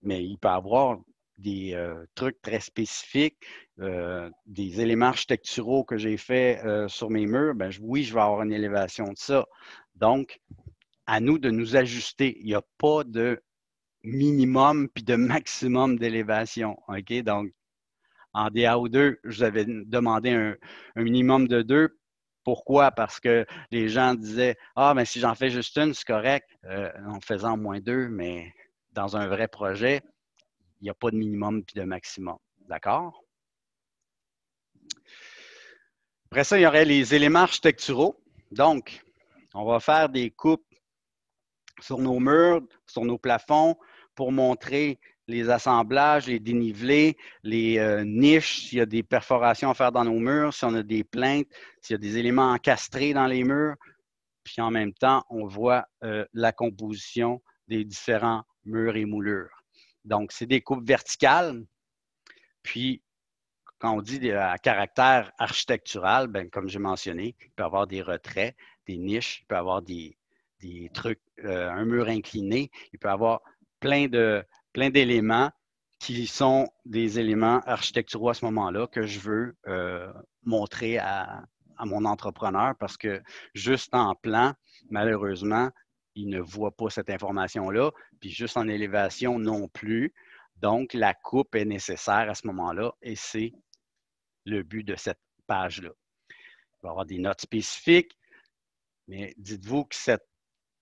Mais il peut y avoir des trucs très spécifiques, des éléments architecturaux que j'ai faits sur mes murs. Ben, oui, je vais avoir une élévation de ça. Donc, à nous de nous ajuster. Il n'y a pas de minimum puis de maximum d'élévation. OK? Donc, en DAO2, je vous avais demandé un minimum de 2. Pourquoi? Parce que les gens disaient « Ah, mais si j'en fais juste une, c'est correct en faisant moins 2, mais dans un vrai projet, il n'y a pas de minimum puis de maximum. » D'accord? Après ça, il y aurait les éléments architecturaux. Donc, on va faire des coupes sur nos murs, sur nos plafonds pour montrer les assemblages, les dénivelés, les niches, s'il y a des perforations à faire dans nos murs, si on a des plaintes, s'il y a des éléments encastrés dans les murs. Puis en même temps, on voit la composition des différents murs et moulures. Donc, c'est des coupes verticales. Puis, quand on dit à caractère architectural, ben, comme j'ai mentionné, il peut y avoir des retraits, des niches, il peut y avoir des trucs, un mur incliné, il peut y avoir plein d'éléments qui sont des éléments architecturaux à ce moment-là que je veux montrer à mon entrepreneur parce que juste en plan, malheureusement, il ne voit pas cette information-là, puis juste en élévation non plus. Donc, la coupe est nécessaire à ce moment-là et c'est le but de cette page-là. Il va y avoir des notes spécifiques, mais dites-vous que cette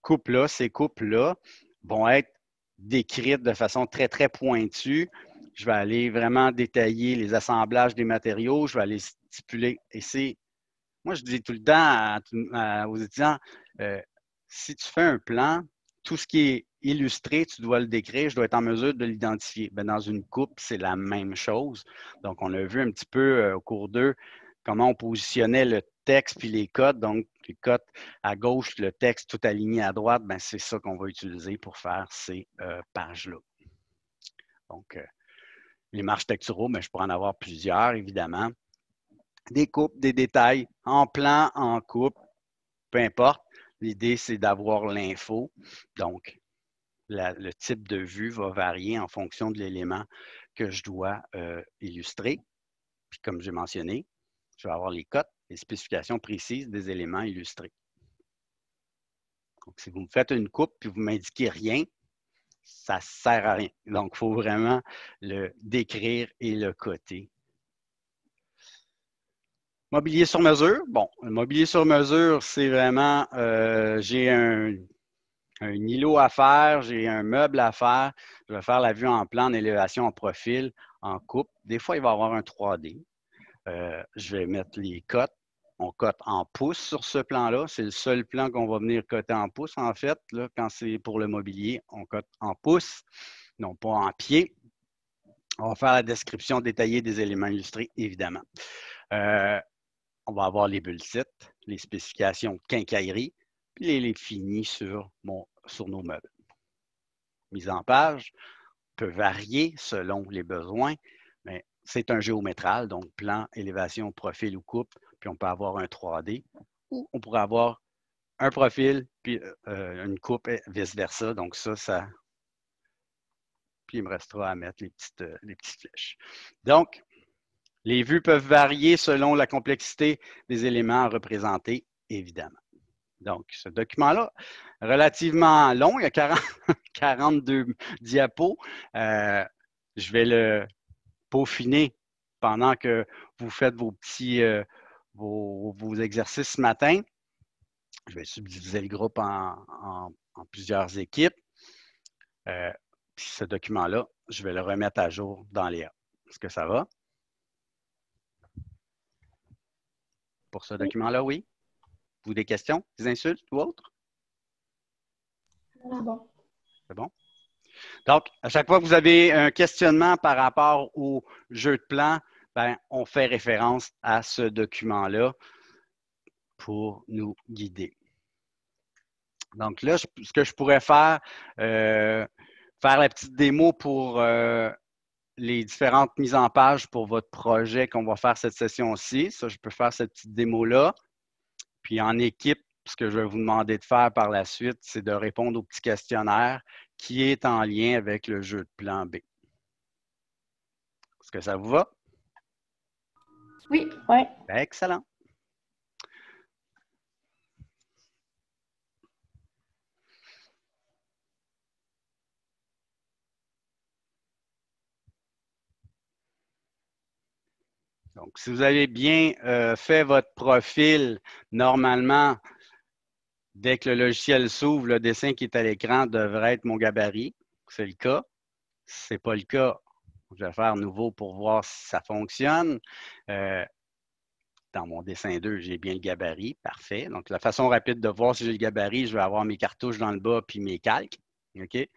coupe-là, ces coupes-là vont être décrites de façon très, très pointue. Je vais aller vraiment détailler les assemblages des matériaux, je vais aller stipuler. Et c'est, moi, je dis tout le temps aux étudiants, si tu fais un plan, tout ce qui est illustré, tu dois le décrire, je dois être en mesure de l'identifier. Dans une coupe, c'est la même chose. Donc, on a vu un petit peu au cours d'eux comment on positionnait le texte puis les codes. Donc, les codes à gauche, le texte tout aligné à droite, c'est ça qu'on va utiliser pour faire ces pages-là. Donc, les marches texturaux, je pourrais en avoir plusieurs, évidemment. Des coupes, des détails, en plan, en coupe. peu importe. L'idée, c'est d'avoir l'info. Donc, le type de vue va varier en fonction de l'élément que je dois illustrer. Puis comme j'ai mentionné, je vais avoir les cotes, les spécifications précises des éléments illustrés. Donc, si vous me faites une coupe et vous ne m'indiquez rien, ça ne sert à rien. Donc, il faut vraiment le décrire et le coter. Mobilier sur mesure. Bon, le mobilier sur mesure, c'est vraiment, j'ai un îlot à faire, j'ai un meuble à faire. Je vais faire la vue en plan, en élévation, en profil, en coupe. Des fois, il va y avoir un 3D. Je vais mettre les cotes. On cote en pouces sur ce plan-là. C'est le seul plan qu'on va venir coter en pouces, en fait. Là, quand c'est pour le mobilier, on cote en pouces, non pas en pieds. On va faire la description détaillée des éléments illustrés, évidemment. On va avoir les bulles titres, les spécifications de quincaillerie, puis les finis sur nos meubles. Mise en page peut varier selon les besoins, mais c'est un géométral, donc plan, élévation, profil ou coupe, puis on peut avoir un 3D, ou on pourrait avoir un profil, puis une coupe et vice-versa. Donc ça. Puis il me restera à mettre les petites flèches. Donc, les vues peuvent varier selon la complexité des éléments à représenter, évidemment. Donc, ce document-là, relativement long, il y a 42 diapos. Je vais le peaufiner pendant que vous faites vos petits vos exercices ce matin. Je vais subdiviser le groupe en plusieurs équipes. Puis ce document-là, je vais le remettre à jour dans Léa. Est-ce que ça va? Pour ce document-là, oui? Vous des questions, des insultes ou autres? C'est bon. C'est bon? Donc, à chaque fois que vous avez un questionnement par rapport au jeu de plan, ben, on fait référence à ce document-là pour nous guider. Donc là, ce que je pourrais faire la petite démo pour les différentes mises en page pour votre projet qu'on va faire cette session-ci. Ça, je peux faire cette petite démo-là. Puis en équipe, ce que je vais vous demander de faire par la suite, c'est de répondre au petit questionnaire qui est en lien avec le jeu de plan B. Est-ce que ça vous va? Oui. Oui. Excellent. Donc, si vous avez bien fait votre profil, normalement, dès que le logiciel s'ouvre, le dessin qui est à l'écran devrait être mon gabarit. C'est le cas. Si ce n'est pas le cas, je vais faire nouveau pour voir si ça fonctionne. Dans mon dessin 2, j'ai bien le gabarit. Parfait. Donc, la façon rapide de voir si j'ai le gabarit, je vais avoir mes cartouches dans le bas puis mes calques. OK? Puis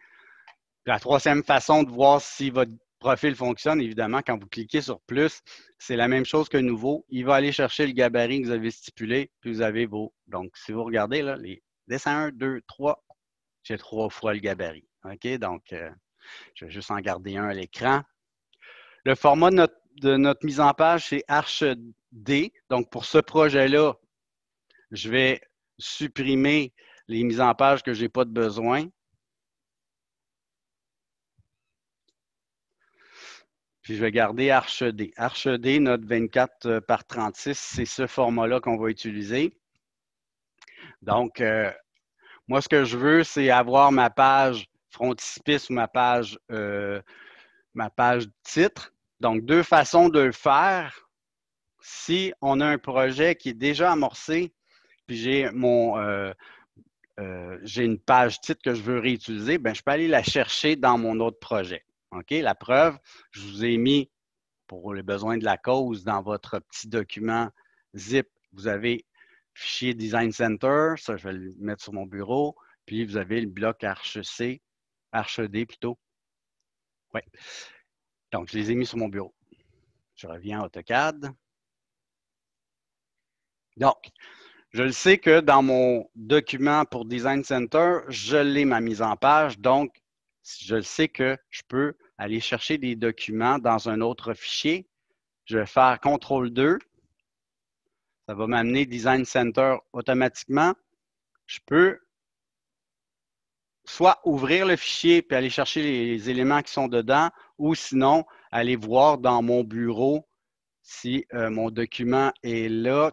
la troisième façon de voir si votre profil fonctionne, évidemment, quand vous cliquez sur plus, c'est la même chose que nouveau. Il va aller chercher le gabarit que vous avez stipulé, puis vous avez vos. Donc, si vous regardez, là, les dessins 1, 2, 3, j'ai 3 fois le gabarit. OK? Donc, je vais juste en garder un à l'écran. Le format de notre mise en page, c'est Arch-D. Donc, pour ce projet-là, je vais supprimer les mises en page que je n'ai pas de besoin. Puis, je vais garder Arch-D. Arch-D, notre 24 par 36, c'est ce format-là qu'on va utiliser. Donc, moi, ce que je veux, c'est avoir ma page frontispice ou ma page titre. Donc, deux façons de le faire. Si on a un projet qui est déjà amorcé, puis j'ai une page titre que je veux réutiliser, bien, je peux aller la chercher dans mon autre projet. OK? La preuve, je vous ai mis, pour les besoins de la cause, dans votre petit document zip, vous avez fichier Design Center, ça, je vais le mettre sur mon bureau, puis vous avez le bloc Arch-C, Arch-D plutôt. Oui. Donc, je les ai mis sur mon bureau. Je reviens à AutoCAD. Donc, je le sais que dans mon document pour Design Center, je l'ai ma mise en page. Donc, je le sais que je peux aller chercher des documents dans un autre fichier. Je vais faire CTRL 2. Ça va m'amener Design Center automatiquement. Je peux soit ouvrir le fichier puis aller chercher les éléments qui sont dedans, ou sinon aller voir dans mon bureau si mon document est là.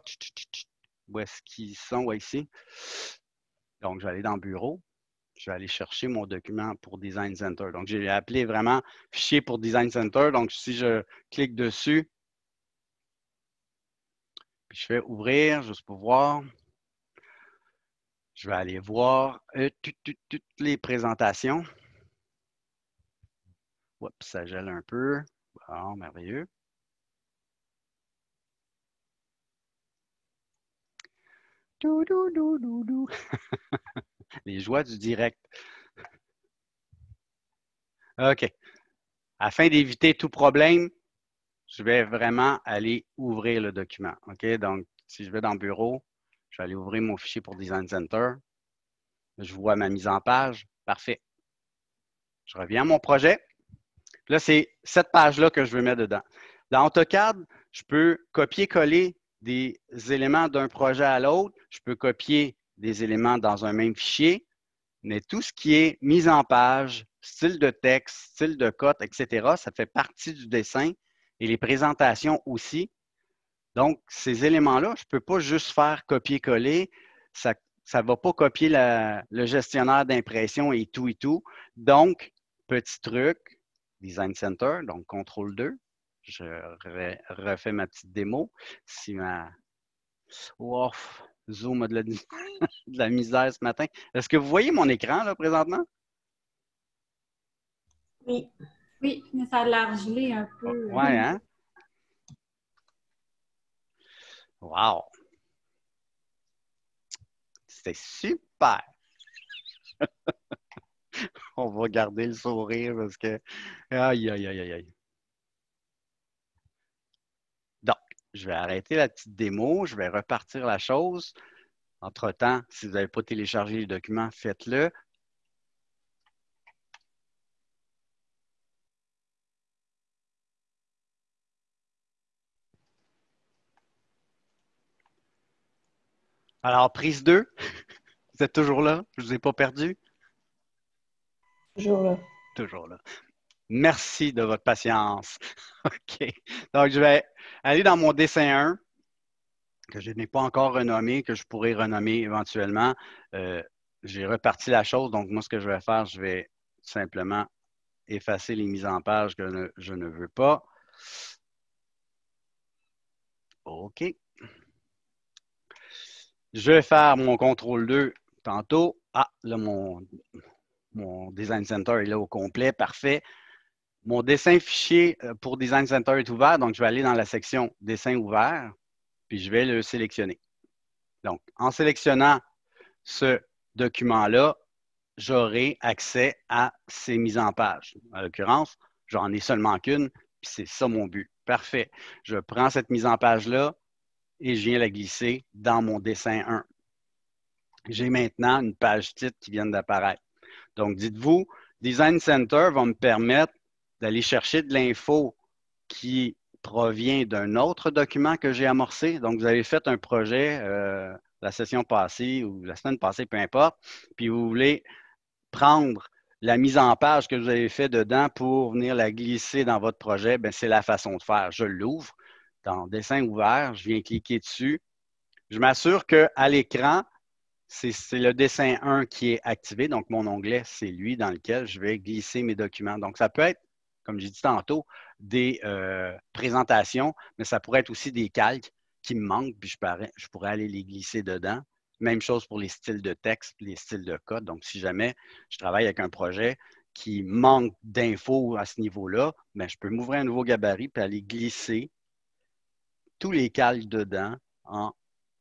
Où est-ce qu'ils sont? Ouais, ici. Donc, je vais aller dans Bureau. Je vais aller chercher mon document pour Design Center. Donc, j'ai appelé vraiment fichier pour Design Center. Donc, si je clique dessus, puis je fais ouvrir juste pour voir. Je vais aller voir toutes les présentations. Oups, ça gèle un peu. Bon, merveilleux. Les joies du direct. OK. Afin d'éviter tout problème, je vais vraiment aller ouvrir le document. OK? Donc, si je vais dans Bureau, je vais aller ouvrir mon fichier pour Design Center. Je vois ma mise en page. Parfait. Je reviens à mon projet. Là, c'est cette page-là que je veux mettre dedans. Dans AutoCAD, je peux copier-coller des éléments d'un projet à l'autre. Je peux copier des éléments dans un même fichier. Mais tout ce qui est mise en page, style de texte, style de cote, etc., ça fait partie du dessin et les présentations aussi. Donc, ces éléments-là, je ne peux pas juste faire copier-coller. Ça ne va pas copier le gestionnaire d'impression et tout et tout. Donc, petit truc, Design Center, donc CTRL 2. Je refais ma petite démo. Si ma... Oh, Zoom a de la misère ce matin. Est-ce que vous voyez mon écran là présentement? Oui. Oui, mais ça a l'air gelé un peu. Ouais, hein? Wow! C'est super! On va garder le sourire parce que... Aïe, aïe, aïe, aïe, aïe. Donc, je vais arrêter la petite démo. Je vais repartir la chose. Entre-temps, si vous n'avez pas téléchargé les documents, faites-le. Alors, prise 2, vous êtes toujours là? Je ne vous ai pas perdu? Toujours là. Toujours là. Merci de votre patience. OK. Donc, je vais aller dans mon dessin 1, que je n'ai pas encore renommé, que je pourrais renommer éventuellement. J'ai reparti la chose. Donc, moi, ce que je vais faire, je vais simplement effacer les mises en page que je ne veux pas. OK. Je vais faire mon contrôle 2 tantôt. Ah, là, mon Design Center est là au complet. Parfait. Mon dessin fichier pour Design Center est ouvert. Donc, je vais aller dans la section Dessin ouvert, puis je vais le sélectionner. Donc, en sélectionnant ce document-là, j'aurai accès à ces mises en page. En l'occurrence, j'en ai seulement qu'une, puis c'est ça mon but. Parfait. Je prends cette mise en page-là et je viens la glisser dans mon dessin 1. J'ai maintenant une page titre qui vient d'apparaître. Donc, dites-vous, Design Center va me permettre d'aller chercher de l'info qui provient d'un autre document que j'ai amorcé. Donc, vous avez fait un projet la session passée ou la semaine passée, peu importe, puis vous voulez prendre la mise en page que vous avez fait dedans pour venir la glisser dans votre projet, bien, c'est la façon de faire. Je l'ouvre dans Dessin ouvert, je viens cliquer dessus. Je m'assure qu'à l'écran, c'est le dessin 1 qui est activé. Donc, mon onglet, c'est lui dans lequel je vais glisser mes documents. Donc, ça peut être, comme j'ai dit tantôt, des présentations, mais ça pourrait être aussi des calques qui me manquent, puis je pourrais aller les glisser dedans. Même chose pour les styles de texte, les styles de code. Donc, si jamais je travaille avec un projet qui manque d'infos à ce niveau-là, bien, je peux m'ouvrir un nouveau gabarit puis aller glisser tous les calques dedans en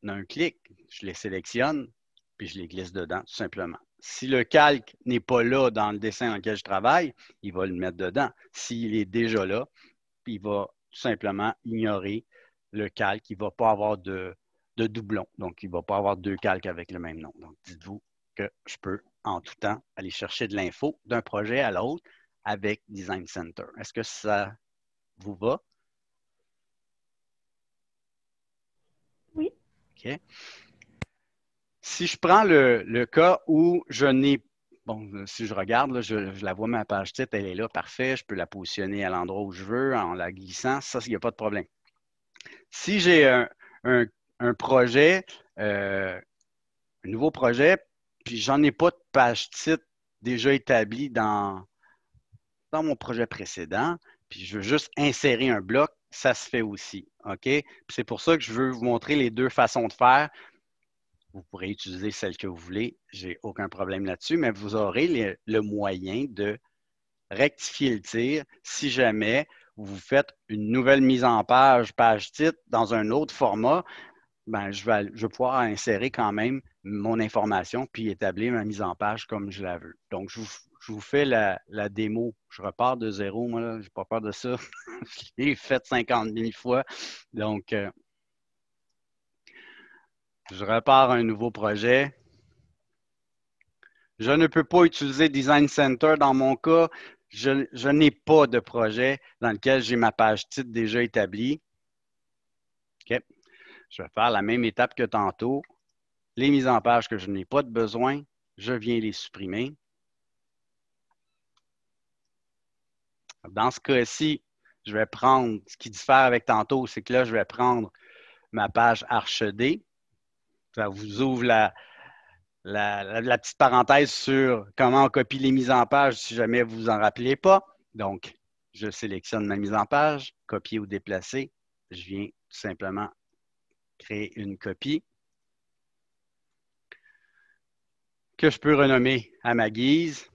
un clic. Je les sélectionne, puis je les glisse dedans, tout simplement. Si le calque n'est pas là dans le dessin dans lequel je travaille, il va le mettre dedans. S'il est déjà là, puis il va tout simplement ignorer le calque. Il ne va pas avoir de doublon. Donc, il ne va pas avoir deux calques avec le même nom. Donc, dites-vous que je peux, en tout temps, aller chercher de l'info d'un projet à l'autre avec Design Center. Est-ce que ça vous va? Oui. OK? Si je prends le cas où je n'ai, bon, si je regarde, là, je la vois, ma page titre, elle est là, parfait. Je peux la positionner à l'endroit où je veux en la glissant. Ça, il n'y a pas de problème. Si j'ai un projet, un nouveau projet, puis j'en ai pas de page titre déjà établie dans mon projet précédent, puis je veux juste insérer un bloc, ça se fait aussi. OK? Puis c'est pour ça que je veux vous montrer les deux façons de faire. Vous pourrez utiliser celle que vous voulez, j'ai aucun problème là-dessus, mais vous aurez le moyen de rectifier le tir si jamais vous faites une nouvelle mise en page, page titre, dans un autre format. Ben, je vais pouvoir insérer quand même mon information puis établir ma mise en page comme je la veux. Donc, je vous fais la démo. Je repars de zéro, moi, là, je n'ai pas peur de ça. Je l'ai fait 50 000 fois. Donc, je repars un nouveau projet. Je ne peux pas utiliser Design Center dans mon cas. Je n'ai pas de projet dans lequel j'ai ma page titre déjà établie. OK. Je vais faire la même étape que tantôt. Les mises en page que je n'ai pas de besoin, je viens les supprimer. Dans ce cas-ci, je vais prendre, ce qui diffère avec tantôt, c'est que là, je vais prendre ma page ArchD. Ça vous ouvre la petite parenthèse sur comment on copie les mises en page si jamais vous vous en rappelez pas. Donc, je sélectionne ma mise en page, copier ou déplacer. Je viens tout simplement créer une copie que je peux renommer à ma guise.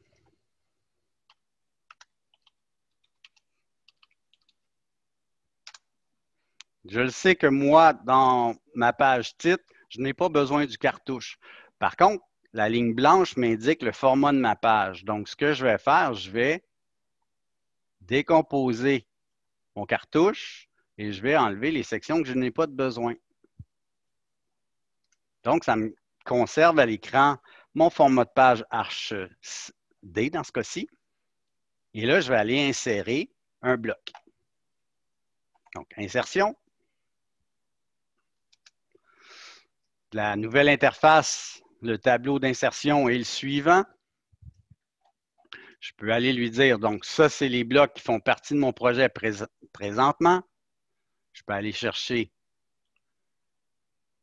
Je le sais que moi, dans ma page titre, je n'ai pas besoin du cartouche. Par contre, la ligne blanche m'indique le format de ma page. Donc, ce que je vais faire, je vais décomposer mon cartouche et je vais enlever les sections que je n'ai pas de besoin. Donc, ça me conserve à l'écran mon format de page ArchD dans ce cas-ci. Et là, je vais aller insérer un bloc. Donc, insertion. La nouvelle interface, le tableau d'insertion est le suivant. Je peux aller lui dire, donc ça, c'est les blocs qui font partie de mon projet présentement. Je peux aller chercher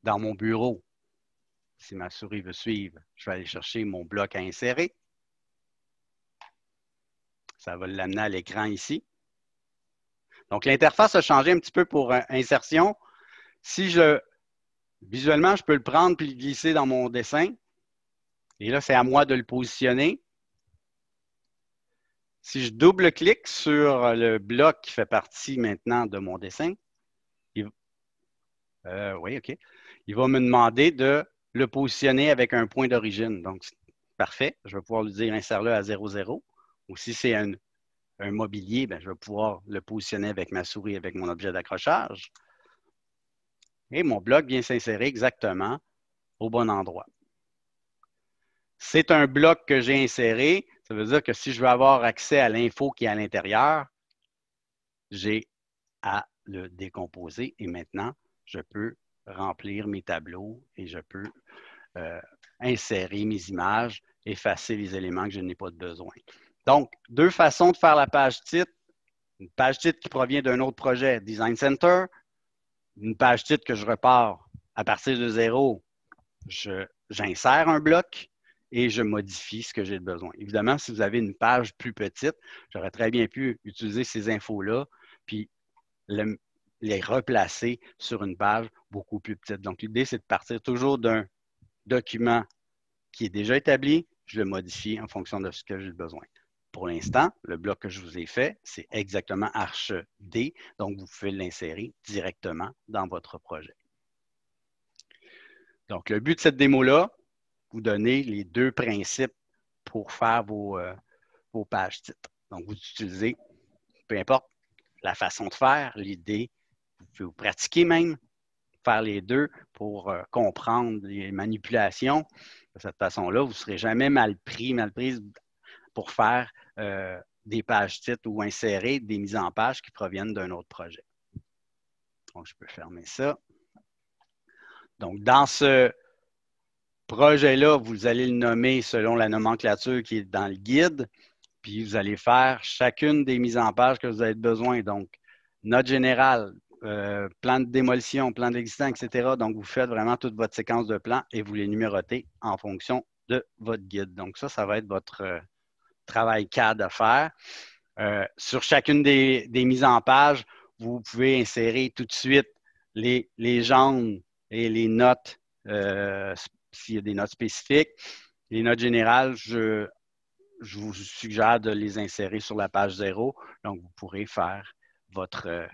dans mon bureau, si ma souris veut suivre, je vais aller chercher mon bloc à insérer. Ça va l'amener à l'écran ici. Donc, l'interface a changé un petit peu pour insertion. Si visuellement, je peux le prendre puis le glisser dans mon dessin. Et là, c'est à moi de le positionner. Si je double-clique sur le bloc qui fait partie maintenant de mon dessin, oui, OK. Il va me demander de le positionner avec un point d'origine. Donc, parfait. Je vais pouvoir lui dire insère-le à 0, 0. Ou si c'est un mobilier, bien, je vais pouvoir le positionner avec ma souris, avec mon objet d'accrochage. Et mon bloc vient s'insérer exactement au bon endroit. C'est un bloc que j'ai inséré. Ça veut dire que si je veux avoir accès à l'info qui est à l'intérieur, j'ai à le décomposer. Et maintenant, je peux remplir mes tableaux et je peux insérer mes images, effacer les éléments que je n'ai pas de besoin. Donc, deux façons de faire la page titre. Une page titre qui provient d'un autre projet, Design Center. Une page titre que je repars à partir de zéro. J'insère un bloc et je modifie ce que j'ai besoin. Évidemment, si vous avez une page plus petite, j'aurais très bien pu utiliser ces infos-là puis les replacer sur une page beaucoup plus petite. Donc, l'idée, c'est de partir toujours d'un document qui est déjà établi, je le modifie en fonction de ce que j'ai besoin. Pour l'instant, le bloc que je vous ai fait, c'est exactement ArchD, donc vous pouvez l'insérer directement dans votre projet. Donc, le but de cette démo-là, vous donner les deux principes pour faire vos pages titres. Donc, vous utilisez, peu importe la façon de faire, l'idée, vous pouvez vous pratiquer même, faire les deux pour comprendre les manipulations. De cette façon-là, vous ne serez jamais mal prise pour faire des pages titres ou insérer des mises en page qui proviennent d'un autre projet. Donc, je peux fermer ça. Donc, dans ce projet-là, vous allez le nommer selon la nomenclature qui est dans le guide, puis vous allez faire chacune des mises en page que vous avez besoin. Donc, note générale, plan de démolition, plan d'existant, etc. Donc, vous faites vraiment toute votre séquence de plans et vous les numérotez en fonction de votre guide. Donc, ça va être votre travail CAD à faire. Sur chacune des mises en page, vous pouvez insérer tout de suite les légendes et les notes, s'il y a des notes spécifiques. Les notes générales, je vous suggère de les insérer sur la page 0. Donc, vous pourrez faire votre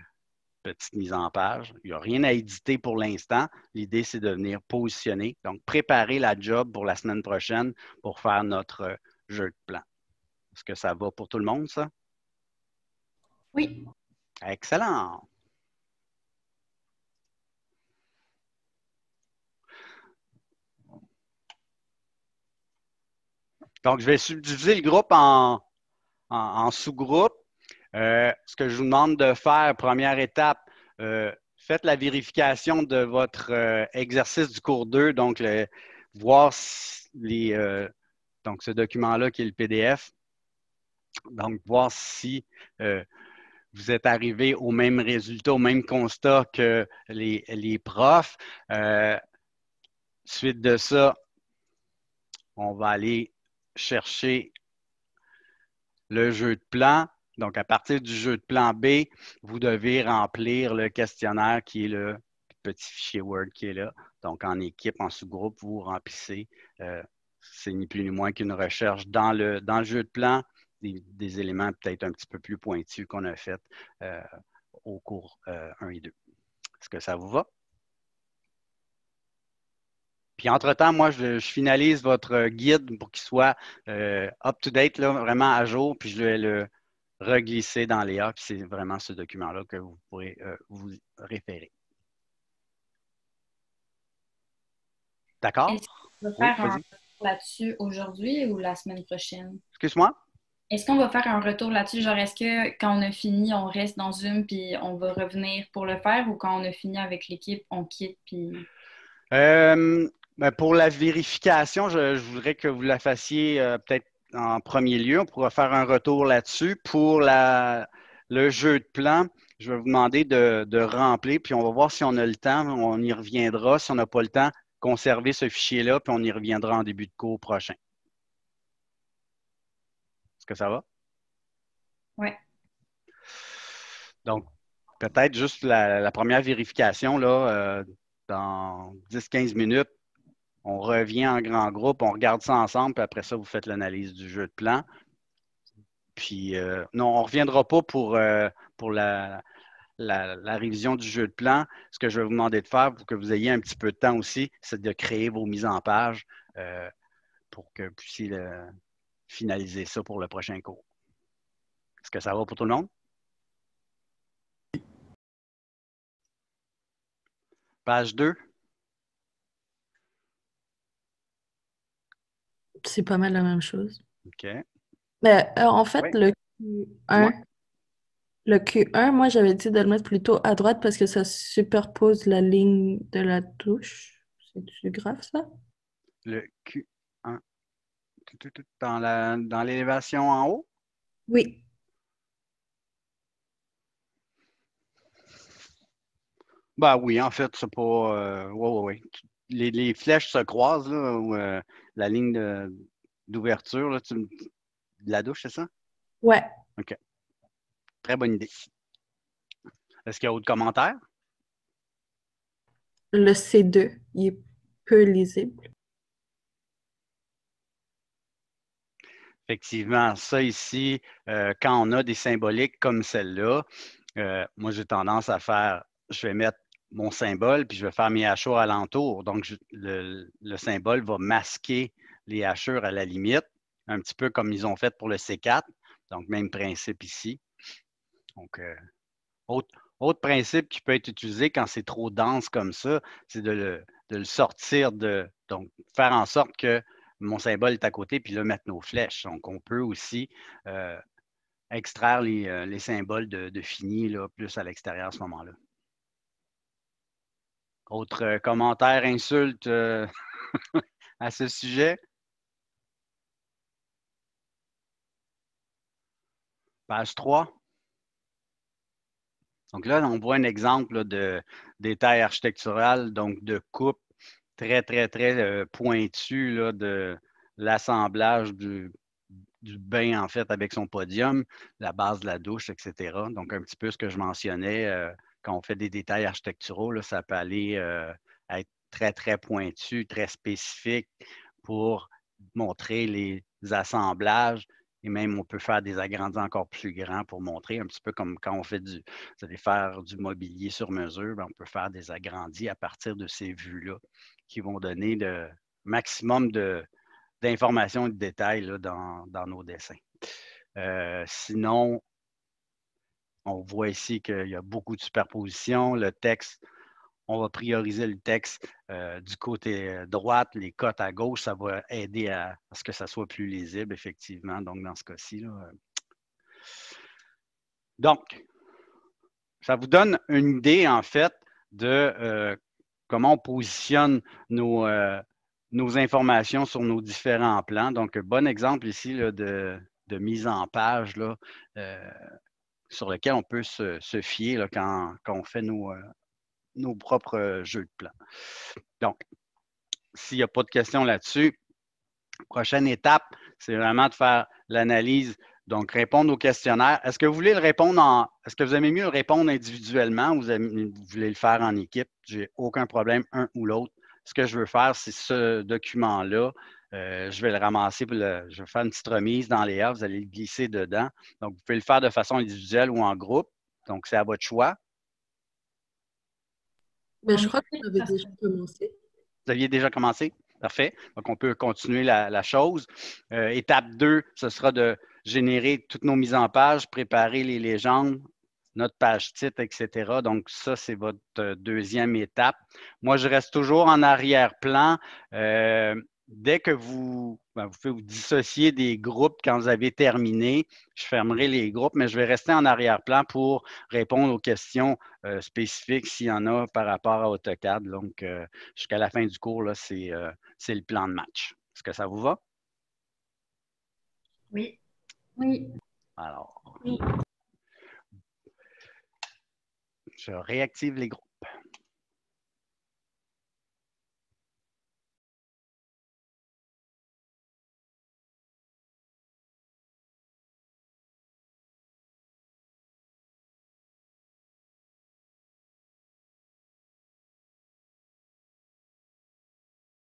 petite mise en page. Il n'y a rien à éditer pour l'instant. L'idée, c'est de venir positionner. Donc, préparer la job pour la semaine prochaine pour faire notre jeu de plan. Est-ce que ça va pour tout le monde, ça? Oui. Excellent. Donc, je vais subdiviser le groupe en sous-groupes. Ce que je vous demande de faire, première étape, faites la vérification de votre exercice du cours 2, donc voir si donc ce document-là qui est le PDF, donc voir si vous êtes arrivé au même résultat, au même constat que les profs. Suite de ça, on va aller chercher le jeu de plan. Donc, à partir du jeu de plan B, vous devez remplir le questionnaire qui est le petit fichier Word qui est là. Donc, en équipe, en sous-groupe, vous remplissez. C'est ni plus ni moins qu'une recherche dans le jeu de plan, des éléments peut-être un petit peu plus pointus qu'on a fait au cours 1 et 2. Est-ce que ça vous va? Puis, entre-temps, moi, je finalise votre guide pour qu'il soit up-to-date, vraiment à jour, puis je vais le reglisser dans les A, puis c'est vraiment ce document-là que vous pourrez vous référer. D'accord? Est-ce qu'on va Oui, faire un vas-y. retour là-dessus aujourd'hui ou la semaine prochaine? Excuse-moi? Est-ce qu'on va faire un retour là-dessus? Genre, est-ce que quand on a fini, on reste dans Zoom puis on va revenir pour le faire ou quand on a fini avec l'équipe, on quitte puis... Ben, pour la vérification, je voudrais que vous la fassiez peut-être en premier lieu. On pourra faire un retour là-dessus. Pour le jeu de plan, je vais vous demander de remplir, puis on va voir si on a le temps. On y reviendra. Si on n'a pas le temps, conserver ce fichier-là, puis on y reviendra en début de cours prochain. Est-ce que ça va? Oui. Donc, peut-être juste la première vérification, là, dans 10-15 minutes, on revient en grand groupe, on regarde ça ensemble, puis après ça, vous faites l'analyse du jeu de plan. Puis, non, on ne reviendra pas pour la révision du jeu de plan. Ce que je vais vous demander de faire pour que vous ayez un petit peu de temps aussi, c'est de créer vos mises en page pour que vous puissiez finaliser ça pour le prochain cours. Est-ce que ça va pour tout le monde? Page 2. C'est pas mal la même chose. OK. Mais en fait, Oui. Q1, le Q1, moi j'avais dit de le mettre plutôt à droite parce que ça superpose la ligne de la touche. C'est grave ça? Le Q1. Dans l'élévation en haut? Oui. Ben oui, en fait, c'est pas. Ouais. Les flèches se croisent, là, ou la ligne d'ouverture là, de la douche, c'est ça? Ouais. OK. Très bonne idée. Est-ce qu'il y a d'autres commentaires? Le C2, il est peu lisible. Effectivement, ça ici, quand on a des symboliques comme celle-là, moi j'ai tendance à faire, je vais mettre mon symbole, puis je vais faire mes hachures alentour. Donc, le symbole va masquer les hachures à la limite, un petit peu comme ils ont fait pour le C4. Donc, même principe ici. Donc, autre principe qui peut être utilisé quand c'est trop dense comme ça, c'est de le sortir donc, faire en sorte que mon symbole est à côté, puis là, mettre nos flèches. Donc, on peut aussi extraire les symboles de fini, là, plus à l'extérieur à ce moment-là. Autre commentaire, insulte à ce sujet? Page 3. Donc là, on voit un exemple là, de détail architectural, donc de coupe très, très, très pointu là, de l'assemblage du bain, en fait, avec son podium, la base de la douche, etc. Donc, un petit peu ce que je mentionnais, quand on fait des détails architecturaux, là, ça peut aller être très, très pointu, très spécifique pour montrer les assemblages. Et même, on peut faire des agrandis encore plus grands pour montrer, un petit peu comme quand on fait vous allez faire du mobilier sur mesure, bien, on peut faire des agrandis à partir de ces vues-là qui vont donner le maximum d'informations et de détails là, dans nos dessins. Sinon, on voit ici qu'il y a beaucoup de superpositions. Le texte, on va prioriser le texte du côté droite, les cotes à gauche, ça va aider à ce que ça soit plus lisible, effectivement. Donc, dans ce cas-ci, donc, ça vous donne une idée, en fait, de comment on positionne nos informations sur nos différents plans. Donc, bon exemple ici là, de mise en page là, sur lequel on peut se fier là, quand on fait nos propres jeux de plans. Donc, s'il n'y a pas de questions là-dessus, prochaine étape, c'est vraiment de faire l'analyse. Donc, répondre au questionnaire. Est-ce que vous voulez le répondre est-ce que vous aimez mieux le répondre individuellement ou vous voulez le faire en équipe? Je n'ai aucun problème, un ou l'autre. Ce que je veux faire, c'est ce document-là. Je vais le ramasser, je vais faire une petite remise dans les heures. Vous allez le glisser dedans. Donc, vous pouvez le faire de façon individuelle ou en groupe. Donc, c'est à votre choix. Mais je crois que tu avais déjà commencé. Vous aviez déjà commencé? Parfait. Donc, on peut continuer la chose. Étape 2, ce sera de générer toutes nos mises en page, préparer les légendes, notre page titre, etc. Donc, ça, c'est votre deuxième étape. Moi, je reste toujours en arrière-plan. Dès que vous pouvez vous dissocier des groupes quand vous avez terminé, je fermerai les groupes, mais je vais rester en arrière-plan pour répondre aux questions spécifiques s'il y en a par rapport à AutoCAD. Donc, jusqu'à la fin du cours, là, c'est le plan de match. Est-ce que ça vous va? Oui. Oui. Alors, Oui. je réactive les groupes.